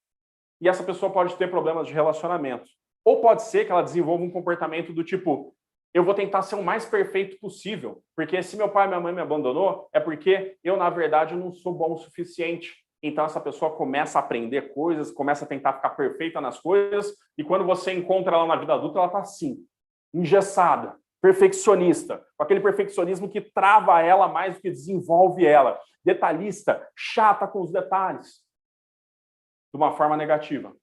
E essa pessoa pode ter problemas de relacionamento. Ou pode ser que ela desenvolva um comportamento do tipo, eu vou tentar ser o mais perfeito possível, porque se meu pai e minha mãe me abandonou, é porque eu, na verdade, não sou bom o suficiente. Então, essa pessoa começa a aprender coisas, começa a tentar ficar perfeita nas coisas, e quando você encontra ela na vida adulta, ela está assim, engessada, perfeccionista, com aquele perfeccionismo que trava ela mais do que desenvolve ela, detalhista, chata com os detalhes, de uma forma negativa.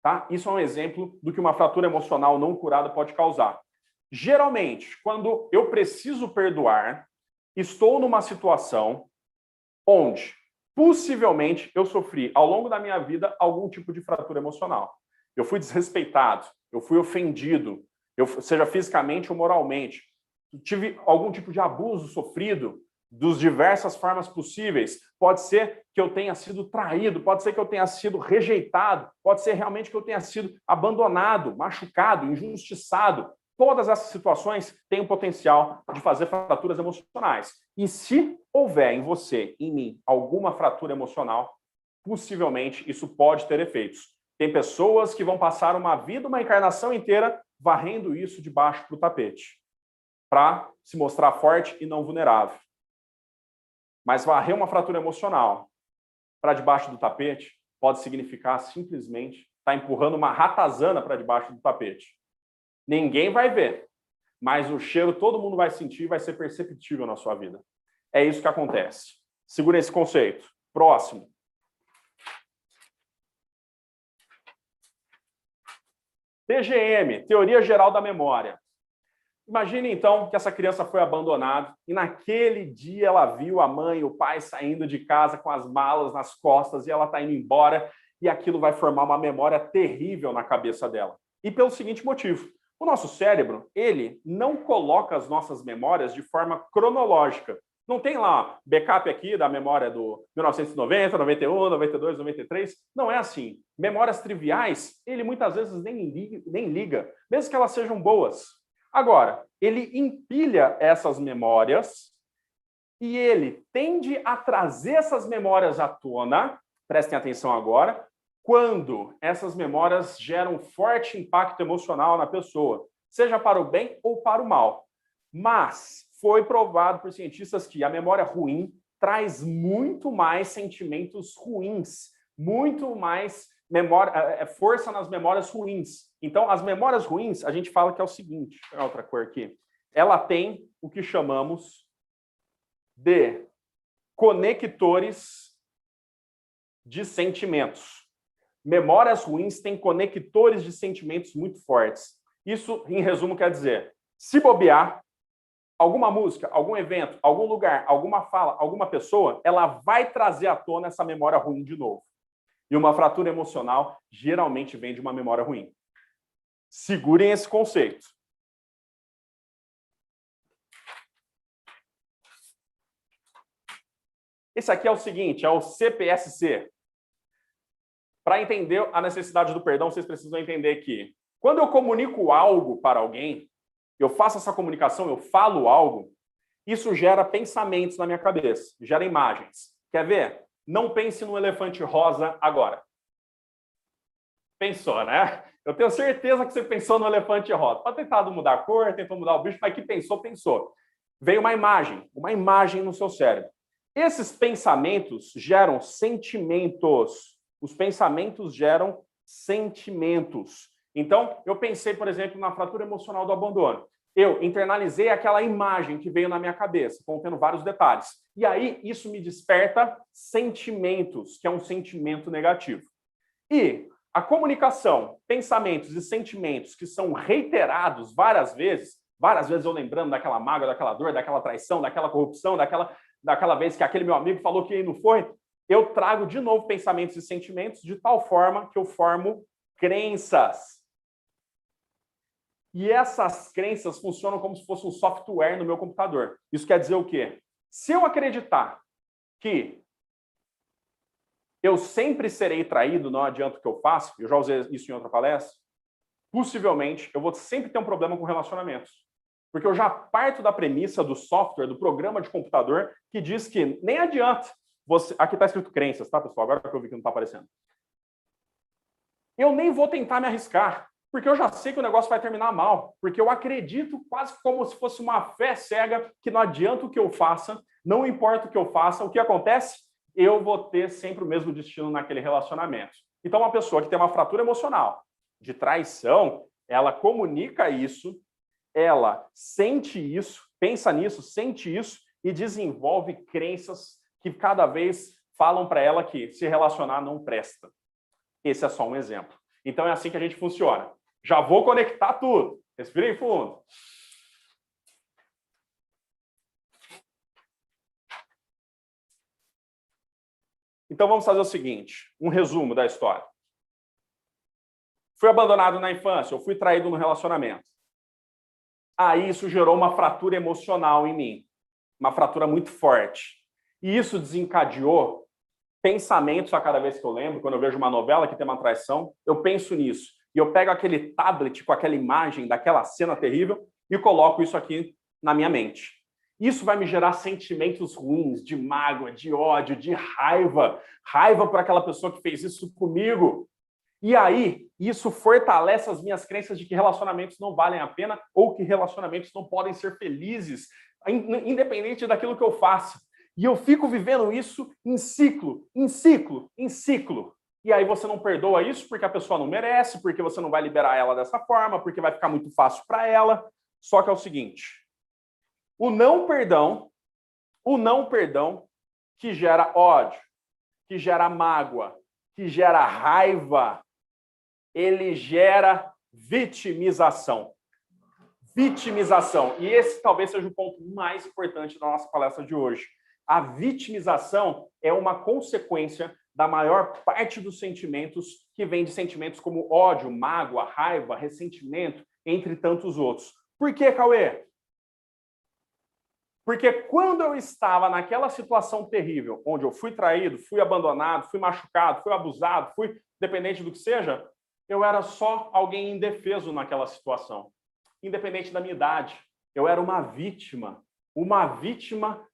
Tá? Isso é um exemplo do que uma fratura emocional não curada pode causar. Geralmente, quando eu preciso perdoar, estou numa situação onde, possivelmente, eu sofri, ao longo da minha vida, algum tipo de fratura emocional. Eu fui desrespeitado, eu fui ofendido, seja fisicamente ou moralmente. Tive algum tipo de abuso sofrido, das diversas formas possíveis. Pode ser que eu tenha sido traído, pode ser que eu tenha sido rejeitado, pode ser realmente que eu tenha sido abandonado, machucado, injustiçado. Todas essas situações têm o potencial de fazer fraturas emocionais. E se houver em você, em mim, alguma fratura emocional, possivelmente isso pode ter efeitos. Tem pessoas que vão passar uma vida, uma encarnação inteira, varrendo isso de baixo para o tapete, para se mostrar forte e não vulnerável. Mas varrer uma fratura emocional para debaixo do tapete pode significar simplesmente estar empurrando uma ratazana para debaixo do tapete. Ninguém vai ver, mas o cheiro todo mundo vai sentir e vai ser perceptível na sua vida. É isso que acontece. Segura esse conceito. Próximo. TGM, Teoria Geral da Memória. Imagine, então, que essa criança foi abandonada e naquele dia ela viu a mãe e o pai saindo de casa com as malas nas costas e ela está indo embora e aquilo vai formar uma memória terrível na cabeça dela. E pelo seguinte motivo: o nosso cérebro, ele não coloca as nossas memórias de forma cronológica. Não tem lá backup aqui da memória do 1990, 91, 92, 93. Não é assim. Memórias triviais, ele muitas vezes nem liga, mesmo que elas sejam boas. Agora, ele empilha essas memórias e ele tende a trazer essas memórias à tona, prestem atenção agora, quando essas memórias geram forte impacto emocional na pessoa, seja para o bem ou para o mal. Mas foi provado por cientistas que a memória ruim traz muito mais sentimentos ruins, muito mais força nas memórias ruins. Então, as memórias ruins, a gente fala que é o seguinte, vou pegar outra cor aqui, ela tem o que chamamos de conectores de sentimentos. Memórias ruins têm conectores de sentimentos muito fortes. Isso, em resumo, quer dizer, se bobear, alguma música, algum evento, algum lugar, alguma fala, alguma pessoa, ela vai trazer à tona essa memória ruim de novo. E uma fratura emocional geralmente vem de uma memória ruim. Segurem esse conceito. Esse aqui é o seguinte, é o CPSC. Para entender a necessidade do perdão, vocês precisam entender que quando eu comunico algo para alguém, eu faço essa comunicação, eu falo algo, isso gera pensamentos na minha cabeça, gera imagens. Quer ver? Não pense no elefante rosa agora. Pensou, né? Eu tenho certeza que você pensou no elefante rosa. Pode tentar mudar a cor, tentou mudar o bicho, mas que pensou. Veio uma imagem no seu cérebro. Esses pensamentos geram sentimentos. Os pensamentos geram sentimentos. Então, eu pensei, por exemplo, na fratura emocional do abandono. Eu internalizei aquela imagem que veio na minha cabeça, contendo vários detalhes. E aí, isso me desperta sentimentos, que é um sentimento negativo. E a comunicação, pensamentos e sentimentos que são reiterados várias vezes eu lembrando daquela mágoa, daquela dor, daquela traição, daquela corrupção, daquela vez que aquele meu amigo falou que não foi, eu trago de novo pensamentos e sentimentos de tal forma que eu formo crenças. E essas crenças funcionam como se fosse um software no meu computador. Isso quer dizer o quê? Se eu acreditar que eu sempre serei traído, não adianta o que eu faço, eu já usei isso em outra palestra, possivelmente eu vou sempre ter um problema com relacionamentos. Porque eu já parto da premissa do software, do programa de computador, que diz que nem adianta você... Aqui está escrito crenças, tá, pessoal? Agora que eu vi que não está aparecendo. Eu nem vou tentar me arriscar, porque eu já sei que o negócio vai terminar mal, porque eu acredito quase como se fosse uma fé cega que não adianta o que eu faça, não importa o que eu faça, o que acontece? Eu vou ter sempre o mesmo destino naquele relacionamento. Então, uma pessoa que tem uma fratura emocional de traição, ela comunica isso, ela sente isso, pensa nisso, sente isso e desenvolve crenças que cada vez falam para ela que se relacionar não presta. Esse é só um exemplo. Então, é assim que a gente funciona. Já vou conectar tudo. Respirem fundo. Então, vamos fazer o seguinte, um resumo da história. Fui abandonado na infância, ou fui traído no relacionamento. Aí, isso gerou uma fratura emocional em mim. Uma fratura muito forte. E isso desencadeou pensamentos a cada vez que eu lembro, quando eu vejo uma novela que tem uma traição, eu penso nisso. E eu pego aquele tablet com aquela imagem daquela cena terrível e coloco isso aqui na minha mente. Isso vai me gerar sentimentos ruins, de mágoa, de ódio, de raiva. Raiva por aquela pessoa que fez isso comigo. E aí, isso fortalece as minhas crenças de que relacionamentos não valem a pena ou que relacionamentos não podem ser felizes, independente daquilo que eu faça. E eu fico vivendo isso em ciclo, em ciclo, em ciclo. E aí você não perdoa isso porque a pessoa não merece, porque você não vai liberar ela dessa forma, porque vai ficar muito fácil para ela. Só que é o seguinte, o não perdão que gera ódio, que gera mágoa, que gera raiva, ele gera vitimização. Vitimização. E esse talvez seja o ponto mais importante da nossa palestra de hoje. A vitimização é uma consequência da maior parte dos sentimentos, que vem de sentimentos como ódio, mágoa, raiva, ressentimento, entre tantos outros. Por quê, Cauê? Porque quando eu estava naquela situação terrível, onde eu fui traído, fui abandonado, fui machucado, fui abusado, fui dependente do que seja, eu era só alguém indefeso naquela situação, independente da minha idade. Eu era uma vítima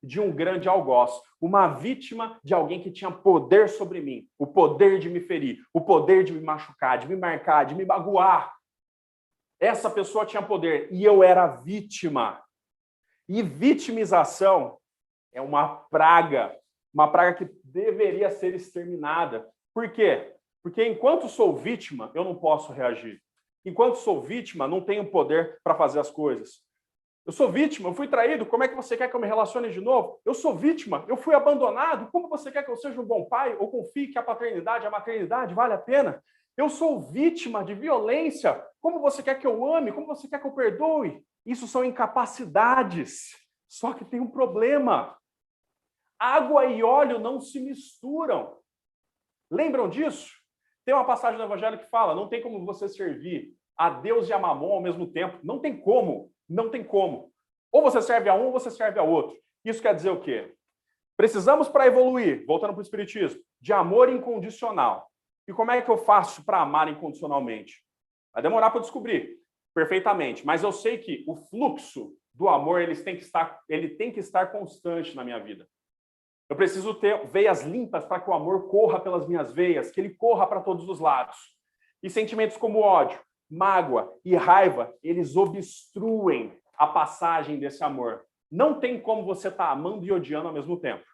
de um grande algoz, uma vítima de alguém que tinha poder sobre mim, o poder de me ferir, o poder de me machucar, de me marcar, de me magoar. Essa pessoa tinha poder e eu era vítima. E vitimização é uma praga que deveria ser exterminada. Por quê? Porque enquanto sou vítima, eu não posso reagir. Enquanto sou vítima, não tenho poder para fazer as coisas. Eu sou vítima, eu fui traído, como é que você quer que eu me relacione de novo? Eu sou vítima, eu fui abandonado, como você quer que eu seja um bom pai ou confie que a paternidade, a maternidade vale a pena? Eu sou vítima de violência, como você quer que eu ame? Como você quer que eu perdoe? Isso são incapacidades. Só que tem um problema. Água e óleo não se misturam. Lembram disso? Tem uma passagem do Evangelho que fala, não tem como você servir a Deus e a Mamon ao mesmo tempo. Não tem como. Não tem como. Ou você serve a um ou você serve a outro. Isso quer dizer o quê? Precisamos, para evoluir, voltando para o Espiritismo, de amor incondicional. E como é que eu faço para amar incondicionalmente? Vai demorar para eu descobrir perfeitamente, mas eu sei que o fluxo do amor ele tem que estar constante na minha vida. Eu preciso ter veias limpas para que o amor corra pelas minhas veias, que ele corra para todos os lados. E sentimentos como ódio, mágoa e raiva, eles obstruem a passagem desse amor. Não tem como você estar amando e odiando ao mesmo tempo.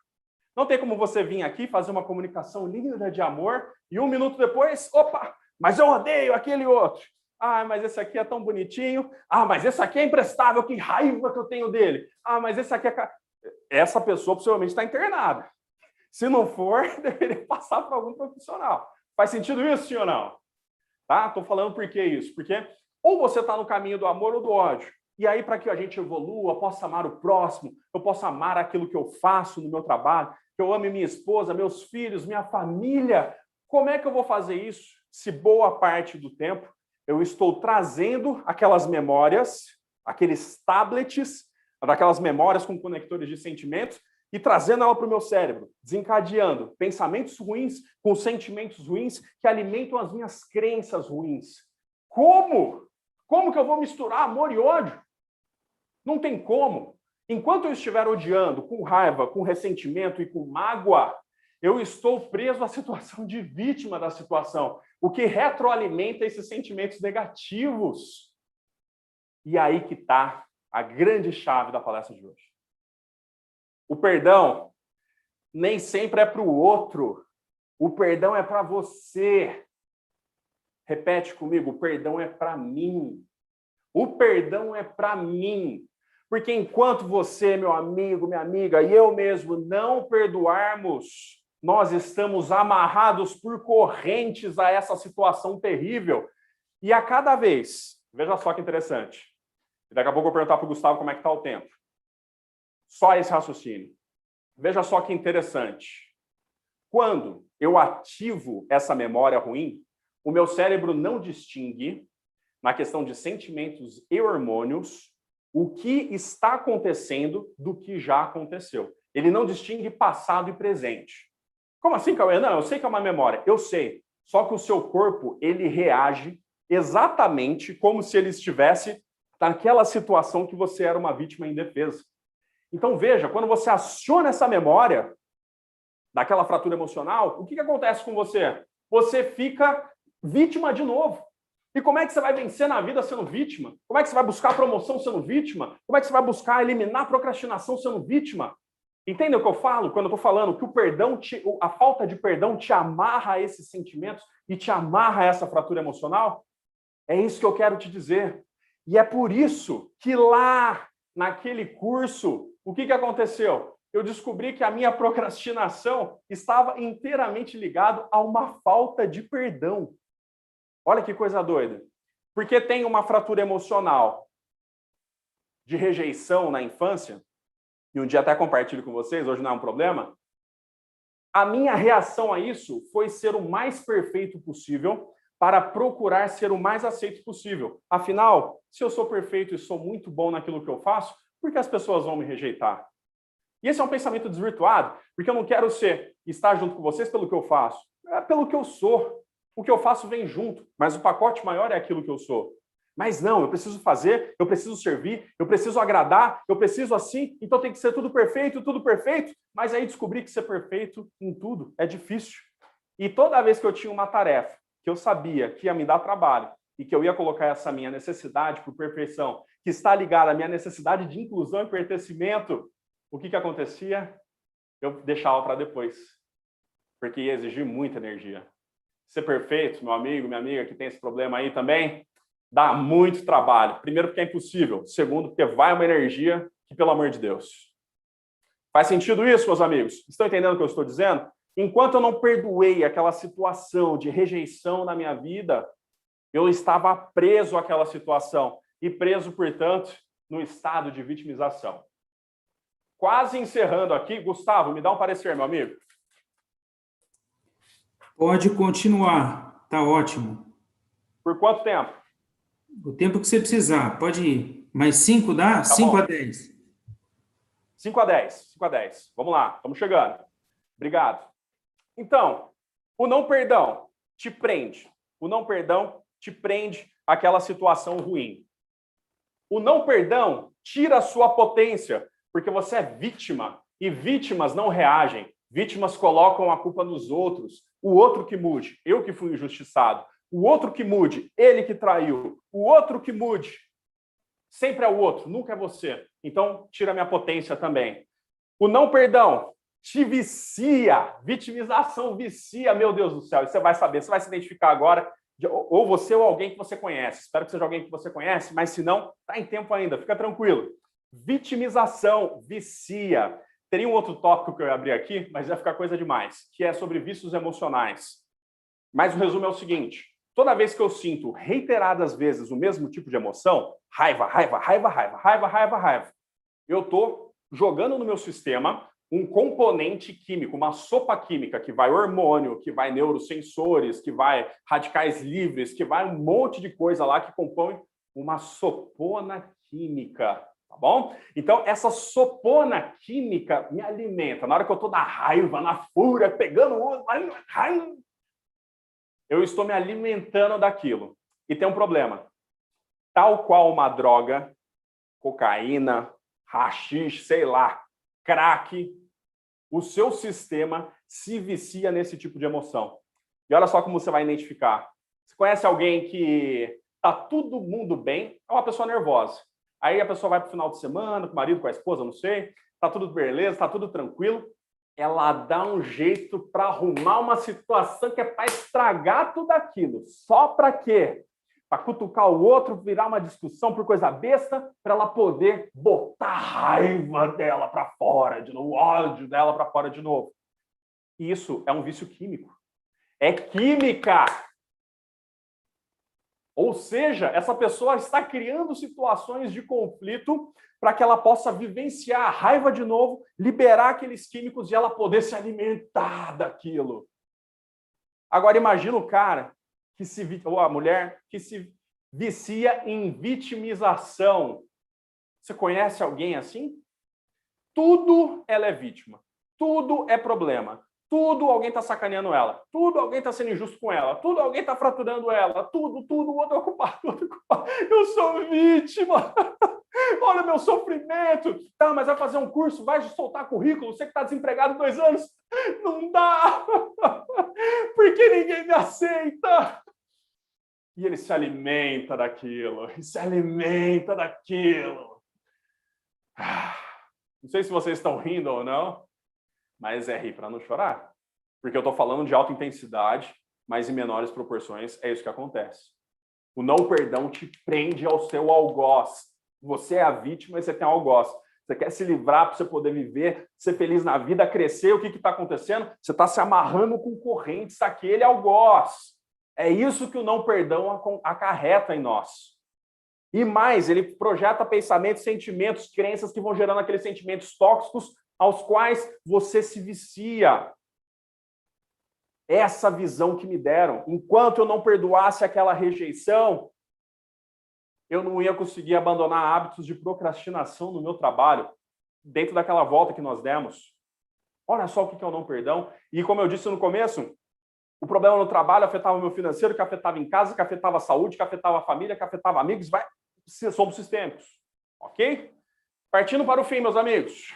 Não tem como você vir aqui fazer uma comunicação linda de amor e um minuto depois, opa, mas eu odeio aquele outro. Ah, mas esse aqui é tão bonitinho. Ah, mas esse aqui é imprestável, que raiva que eu tenho dele. Ah, mas esse aqui é... Essa pessoa possivelmente está internada. Se não for, deveria passar para algum profissional. Faz sentido isso, sim ou não? Tá? Estou falando por que isso? Porque ou você está no caminho do amor ou do ódio. E aí, para que a gente evolua, possa amar o próximo, eu possa amar aquilo que eu faço no meu trabalho, que eu ame minha esposa, meus filhos, minha família, como é que eu vou fazer isso se boa parte do tempo eu estou trazendo aquelas memórias, aqueles tablets, daquelas memórias com conectores de sentimentos e trazendo ela para o meu cérebro, desencadeando pensamentos ruins com sentimentos ruins que alimentam as minhas crenças ruins. Como? Como que eu vou misturar amor e ódio? Não tem como. Enquanto eu estiver odiando, com raiva, com ressentimento e com mágoa, eu estou preso à situação de vítima da situação, o que retroalimenta esses sentimentos negativos. E aí que está a grande chave da palestra de hoje. O perdão nem sempre é para o outro. O perdão é para você. Repete comigo, o perdão é para mim. O perdão é para mim. Porque enquanto você, meu amigo, minha amiga, e eu mesmo não perdoarmos, nós estamos amarrados por correntes a essa situação terrível. E a cada vez, veja só que interessante, daqui a pouco eu vou perguntar para o Gustavo como é que está o tempo. Só esse raciocínio. Veja só que interessante. Quando eu ativo essa memória ruim, o meu cérebro não distingue, na questão de sentimentos e hormônios, o que está acontecendo do que já aconteceu. Ele não distingue passado e presente. Como assim, Cauê? Não, eu sei que é uma memória. Eu sei. Só que o seu corpo, ele reage exatamente como se ele estivesse naquela situação que você era uma vítima indefesa. Então, veja, quando você aciona essa memória daquela fratura emocional, o que acontece com você? Você fica vítima de novo. E como é que você vai vencer na vida sendo vítima? Como é que você vai buscar promoção sendo vítima? Como é que você vai buscar eliminar a procrastinação sendo vítima? Entende o que eu falo? Quando eu estou falando que o perdão, a falta de perdão te amarra a esses sentimentos e te amarra a essa fratura emocional? É isso que eu quero te dizer. E é por isso que lá, naquele curso, o que aconteceu? Eu descobri que a minha procrastinação estava inteiramente ligada a uma falta de perdão. Olha que coisa doida. Porque tem uma fratura emocional de rejeição na infância, e um dia até compartilho com vocês, hoje não é um problema, A minha reação a isso foi ser o mais perfeito possível para procurar ser o mais aceito possível. Afinal, se eu sou perfeito e sou muito bom naquilo que eu faço, por que as pessoas vão me rejeitar? E esse é um pensamento desvirtuado, porque eu não quero estar junto com vocês pelo que eu faço, é pelo que eu sou. O que eu faço vem junto, mas o pacote maior é aquilo que eu sou. Mas não, eu preciso fazer, eu preciso servir, eu preciso agradar, eu preciso assim, então tem que ser tudo perfeito, mas aí descobri que ser perfeito em tudo é difícil. E toda vez que eu tinha uma tarefa, que eu sabia que ia me dar trabalho, e que eu ia colocar essa minha necessidade por perfeição, que está ligada à minha necessidade de inclusão e pertencimento, o que acontecia? Eu deixava para depois, porque ia exigir muita energia. Ser perfeito, meu amigo, minha amiga que tem esse problema aí também, dá muito trabalho. Primeiro, porque é impossível. Segundo, porque vai uma energia que, pelo amor de Deus. Faz sentido isso, meus amigos? Estão entendendo o que eu estou dizendo? Enquanto eu não perdoei aquela situação de rejeição na minha vida, eu estava preso àquela situação e preso, portanto, no estado de vitimização. Quase encerrando aqui, Gustavo, me dá um parecer, meu amigo. Pode continuar, tá ótimo. Por quanto tempo? O tempo que você precisar, pode ir. Mais 5 dá? Tá 5 bom. a 10. 5 a 10. 5 a 10. Vamos lá, estamos chegando. Obrigado. Então, o não perdão te prende. O não perdão te prende àquela situação ruim. O não perdão tira a sua potência, porque você é vítima. E vítimas não reagem. Vítimas colocam a culpa nos outros. O outro que mude. Eu que fui injustiçado. O outro que mude. Ele que traiu. O outro que mude. Sempre é o outro, nunca é você. Então, tira a minha potência também. O não perdão te vicia. Vitimização vicia, meu Deus do céu. E você vai saber, você vai se identificar agora, ou você ou alguém que você conhece. Espero que seja alguém que você conhece, mas se não, está em tempo ainda, fica tranquilo. Vitimização vicia. Teria um outro tópico que eu ia abrir aqui, mas ia ficar coisa demais, que é sobre vícios emocionais. Mas o resumo é o seguinte: toda vez que eu sinto reiteradas vezes o mesmo tipo de emoção, raiva, eu estou jogando no meu sistema um componente químico, uma sopa química, que vai hormônio, que vai neurosensores, que vai radicais livres, que vai um monte de coisa lá que compõe uma sopona química, tá bom? Então, essa sopona química me alimenta. Na hora que eu estou na raiva, na fúria, pegando o... eu estou me alimentando daquilo. E tem um problema. Tal qual uma droga, cocaína, haxixe, sei lá, crack, o seu sistema se vicia nesse tipo de emoção. E olha só como você vai identificar. Você conhece alguém que tá todo mundo bem, é uma pessoa nervosa. Aí a pessoa vai para o final de semana, com o marido, com a esposa, não sei, tá tudo beleza, tá tudo tranquilo. Ela dá um jeito para arrumar uma situação que é para estragar tudo aquilo. Só para quê? Para cutucar o outro, virar uma discussão por coisa besta, para ela poder botar a raiva dela para fora de novo, o ódio dela para fora de novo. Isso é um vício químico. É química. Ou seja, essa pessoa está criando situações de conflito para que ela possa vivenciar a raiva de novo, liberar aqueles químicos e ela poder se alimentar daquilo. Agora imagina o cara ou a mulher que se vicia em vitimização. Você conhece alguém assim? Tudo ela é vítima. Tudo é problema. Tudo alguém está sacaneando ela. Tudo alguém está sendo injusto com ela. Tudo alguém está fraturando ela. Tudo, o outro é ocupado, o outro é ocupado. Eu sou vítima. Olha o meu sofrimento. Tá, mas vai fazer um curso, vai soltar currículo. Você que está desempregado 2 anos. Não dá. Porque ninguém me aceita. E ele se alimenta daquilo. E se alimenta daquilo. Não sei se vocês estão rindo ou não, mas é rir para não chorar. Porque eu estou falando de alta intensidade, mas em menores proporções é isso que acontece. O não perdão te prende ao seu algoz. Você é a vítima e você tem algoz. Você quer se livrar para você poder viver, ser feliz na vida, crescer. O que está acontecendo? Você está se amarrando com correntes daquele algoz. É isso que o não perdão acarreta em nós. E mais, ele projeta pensamentos, sentimentos, crenças que vão gerando aqueles sentimentos tóxicos aos quais você se vicia. essa visão que me deram. Enquanto eu não perdoasse aquela rejeição, eu não ia conseguir abandonar hábitos de procrastinação no meu trabalho, dentro daquela volta que nós demos. Olha só o que é o não perdão. E como eu disse no começo, o problema no trabalho afetava o meu financeiro, que afetava em casa, que afetava a saúde, que afetava a família, que afetava amigos. Somos sistêmicos. Ok? Partindo para o fim, meus amigos.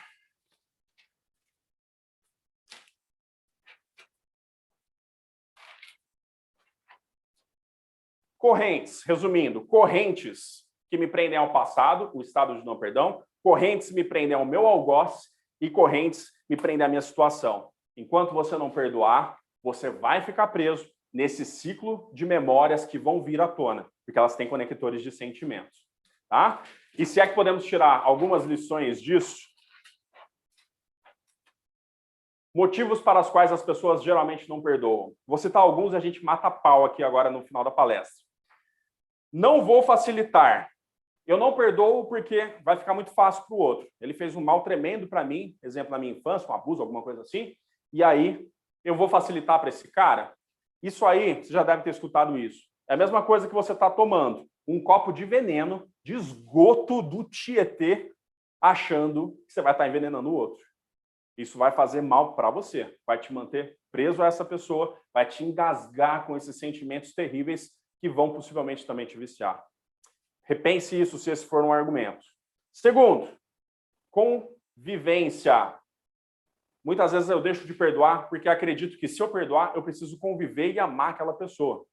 Correntes, resumindo, correntes que me prendem ao passado, o estado de não perdão, correntes me prendem ao meu algoz e correntes me prendem à minha situação. Enquanto você não perdoar, você vai ficar preso nesse ciclo de memórias que vão vir à tona, porque elas têm conectores de sentimentos. Tá? E se é que podemos tirar algumas lições disso, motivos para os quais as pessoas geralmente não perdoam. Vou citar alguns e a gente mata a pau aqui agora no final da palestra. Não vou facilitar. Eu não perdoo porque vai ficar muito fácil para o outro. Ele fez um mal tremendo para mim, exemplo, na minha infância, um abuso, alguma coisa assim, e aí eu vou facilitar para esse cara? Isso aí, você já deve ter escutado isso. É a mesma coisa que você está tomando um copo de veneno, de esgoto do Tietê, achando que você vai estar envenenando o outro. Isso vai fazer mal para você, vai te manter preso a essa pessoa, vai te engasgar com esses sentimentos terríveis que vão possivelmente também te viciar. Repense isso se esse for um argumento. Segundo, convivência. Muitas vezes eu deixo de perdoar porque acredito que se eu perdoar, eu preciso conviver e amar aquela pessoa.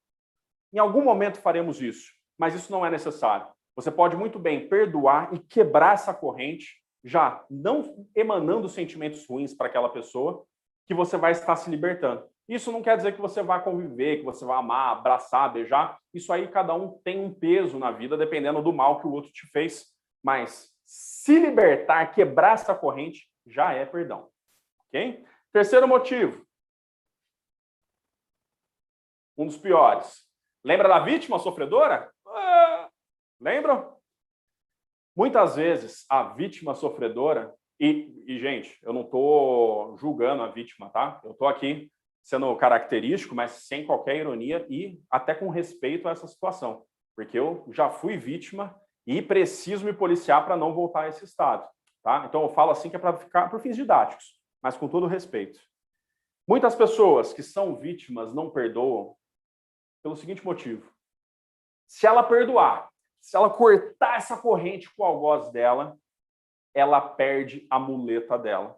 Em algum momento faremos isso, mas isso não é necessário. Você pode muito bem perdoar e quebrar essa corrente, já não emanando sentimentos ruins para aquela pessoa, que você vai estar se libertando. Isso não quer dizer que você vai conviver, que você vai amar, abraçar, beijar. Isso aí cada um tem um peso na vida, dependendo do mal que o outro te fez. Mas se libertar, quebrar essa corrente, já é perdão. Ok? Terceiro motivo. Um dos piores. Lembra da vítima sofredora? Lembram? Muitas vezes a vítima sofredora, gente, eu não estou julgando a vítima, tá? Eu estou aqui sendo característico, mas sem qualquer ironia e até com respeito a essa situação, porque eu já fui vítima e preciso me policiar para não voltar a esse estado, tá? Então eu falo assim que é para ficar por fins didáticos, mas com todo respeito. Muitas pessoas que são vítimas não perdoam pelo seguinte motivo: se ela perdoar, se ela cortar essa corrente com o algoz dela, ela perde a muleta dela.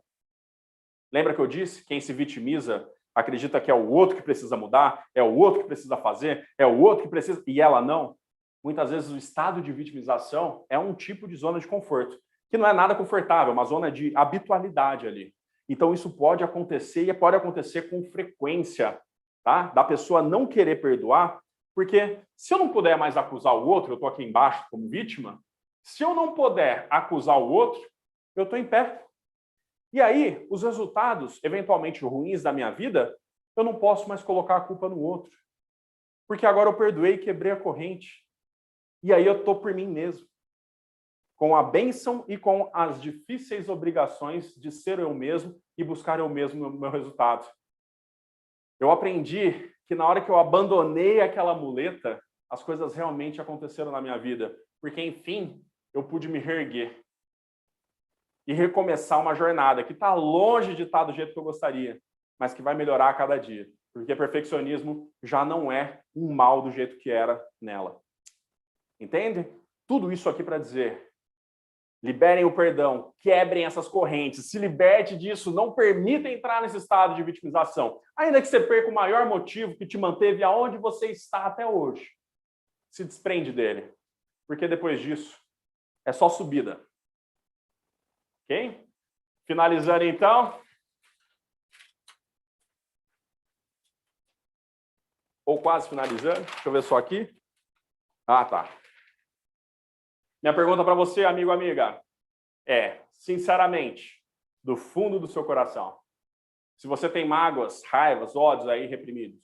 Lembra que eu disse? Quem se vitimiza acredita que é o outro que precisa mudar, é o outro que precisa fazer, é o outro que precisa... E ela não. Muitas vezes o estado de vitimização é um tipo de zona de conforto, que não é nada confortável, é uma zona de habitualidade ali. Então isso pode acontecer e pode acontecer com frequência, tá? Da pessoa não querer perdoar, porque se eu não puder mais acusar o outro, eu estou aqui embaixo como vítima, se eu não puder acusar o outro, eu estou em pé. E aí, os resultados, eventualmente ruins da minha vida, eu não posso mais colocar a culpa no outro. Porque agora eu perdoei e quebrei a corrente. E aí eu estou por mim mesmo. Com a bênção e com as difíceis obrigações de ser eu mesmo e buscar eu mesmo no meu resultado. Eu aprendi que na hora que eu abandonei aquela muleta, as coisas realmente aconteceram na minha vida. Porque, enfim, eu pude me reerguer e recomeçar uma jornada que está longe de estar do jeito que eu gostaria, mas que vai melhorar a cada dia. Porque perfeccionismo já não é um mal do jeito que era nela. Entende? Tudo isso aqui para dizer: liberem o perdão, quebrem essas correntes, se liberte disso, não permita entrar nesse estado de vitimização. Ainda que você perca o maior motivo que te manteve aonde você está até hoje. Se desprende dele. Porque depois disso, é só subida. Ok? Finalizando, então. Ou quase finalizando. Deixa eu ver só aqui. Ah, tá. Minha pergunta para você, amigo, amiga, é, sinceramente, do fundo do seu coração, se você tem mágoas, raivas, ódios aí reprimidos,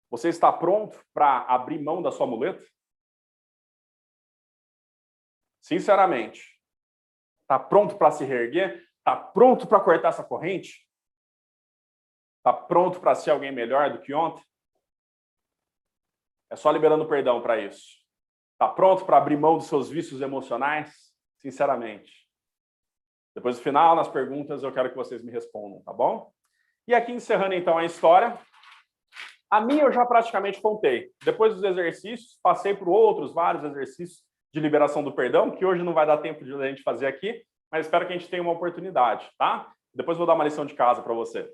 você está pronto para abrir mão da sua muleta? Sinceramente. Está pronto para se reerguer? Está pronto para cortar essa corrente? Está pronto para ser alguém melhor do que ontem? É só liberando perdão para isso. Está pronto para abrir mão dos seus vícios emocionais? Sinceramente. Depois do final, nas perguntas, eu quero que vocês me respondam, tá bom? E aqui encerrando então a história. A minha eu já praticamente contei. Depois dos exercícios, passei por outros vários exercícios de liberação do perdão, que hoje não vai dar tempo de a gente fazer aqui, mas espero que a gente tenha uma oportunidade, tá? Depois vou dar uma lição de casa para você.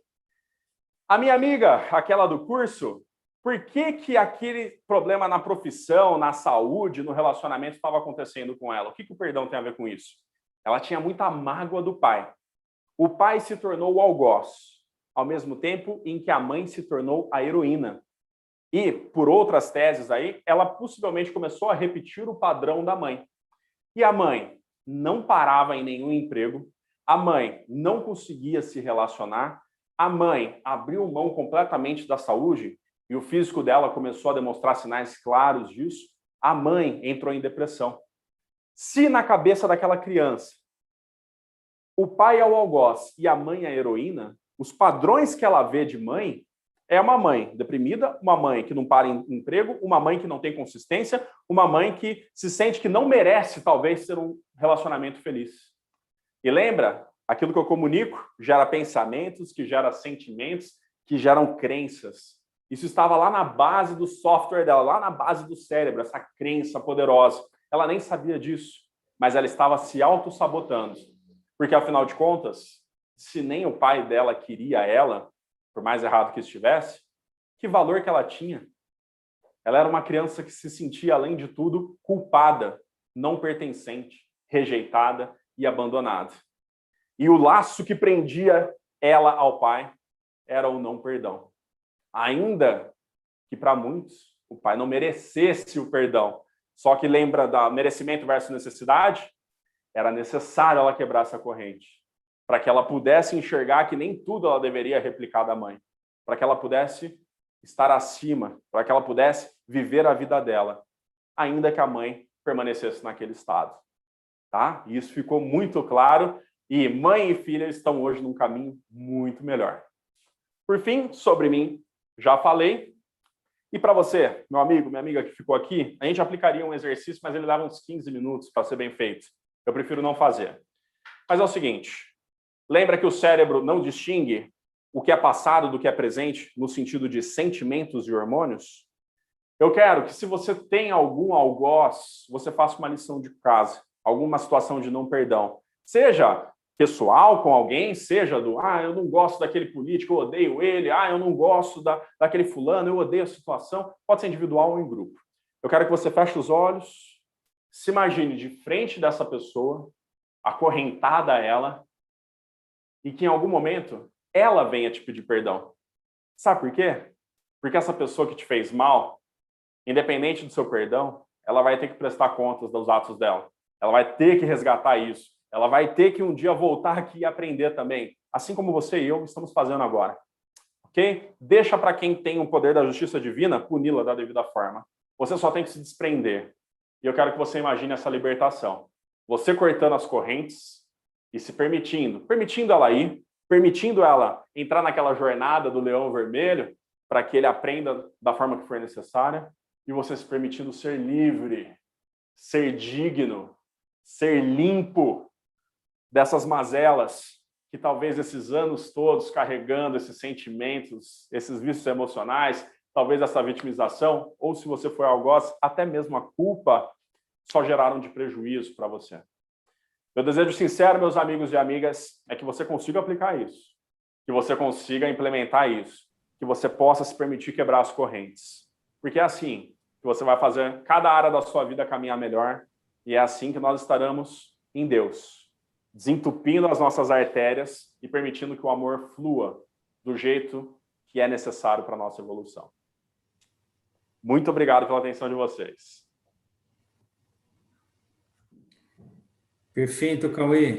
A minha amiga, aquela do curso, por que aquele problema na profissão, na saúde, no relacionamento estava acontecendo com ela? O que o perdão tem a ver com isso? Ela tinha muita mágoa do pai. O pai se tornou o algoz, ao mesmo tempo em que a mãe se tornou a heroína. E, por outras teses aí, ela possivelmente começou a repetir o padrão da mãe. E a mãe não parava em nenhum emprego, a mãe não conseguia se relacionar, a mãe abriu mão completamente da saúde e o físico dela começou a demonstrar sinais claros disso, a mãe entrou em depressão. Se na cabeça daquela criança o pai é o algoz e a mãe é a heroína, os padrões que ela vê de mãe é uma mãe deprimida, uma mãe que não para em emprego, uma mãe que não tem consistência, uma mãe que se sente que não merece, talvez, ter um relacionamento feliz. E lembra, aquilo que eu comunico gera pensamentos, que gera sentimentos, que geram crenças. Isso estava lá na base do software dela, lá na base do cérebro, essa crença poderosa. Ela nem sabia disso, mas ela estava se auto-sabotando. Porque, afinal de contas, se nem o pai dela queria ela, por mais errado que estivesse, que valor que ela tinha? Ela era uma criança que se sentia, além de tudo, culpada, não pertencente, rejeitada e abandonada. E o laço que prendia ela ao pai era o não perdão. Ainda que para muitos o pai não merecesse o perdão. Só que lembra da merecimento versus necessidade? Era necessário ela quebrar essa corrente, para que ela pudesse enxergar que nem tudo ela deveria replicar da mãe, para que ela pudesse estar acima, para que ela pudesse viver a vida dela, ainda que a mãe permanecesse naquele estado. Tá? E isso ficou muito claro, e mãe e filha estão hoje num caminho muito melhor. Por fim, sobre mim, já falei. E para você, meu amigo, minha amiga que ficou aqui, a gente aplicaria um exercício, mas ele leva uns 15 minutos para ser bem feito. Eu prefiro não fazer. Mas é o seguinte, lembra que o cérebro não distingue o que é passado do que é presente no sentido de sentimentos e hormônios? Eu quero que, se você tem algum algoz, você faça uma lição de casa, alguma situação de não perdão. Seja pessoal com alguém, seja do, eu não gosto daquele político, eu odeio ele, eu não gosto daquele fulano, eu odeio a situação. Pode ser individual ou em grupo. Eu quero que você feche os olhos, se imagine de frente dessa pessoa, acorrentada a ela, e que em algum momento ela venha te pedir perdão. Sabe por quê? Porque essa pessoa que te fez mal, independente do seu perdão, ela vai ter que prestar contas dos atos dela. Ela vai ter que resgatar isso. Ela vai ter que um dia voltar aqui e aprender também, assim como você e eu estamos fazendo agora. Ok? Deixa para quem tem o poder da justiça divina puni-la da devida forma. Você só tem que se desprender. E eu quero que você imagine essa libertação. Você cortando as correntes e se permitindo ela ir, permitindo ela entrar naquela jornada do leão vermelho para que ele aprenda da forma que for necessária, e você se permitindo ser livre, ser digno, ser limpo dessas mazelas que talvez esses anos todos carregando esses sentimentos, esses vícios emocionais, talvez essa vitimização, ou se você for algoz, até mesmo a culpa, só geraram de prejuízo para você. Meu desejo sincero, meus amigos e amigas, é que você consiga aplicar isso, que você consiga implementar isso, que você possa se permitir quebrar as correntes. Porque é assim que você vai fazer cada área da sua vida caminhar melhor, e é assim que nós estaremos em Deus, desentupindo as nossas artérias e permitindo que o amor flua do jeito que é necessário para a nossa evolução. Muito obrigado pela atenção de vocês. Perfeito, Cauê.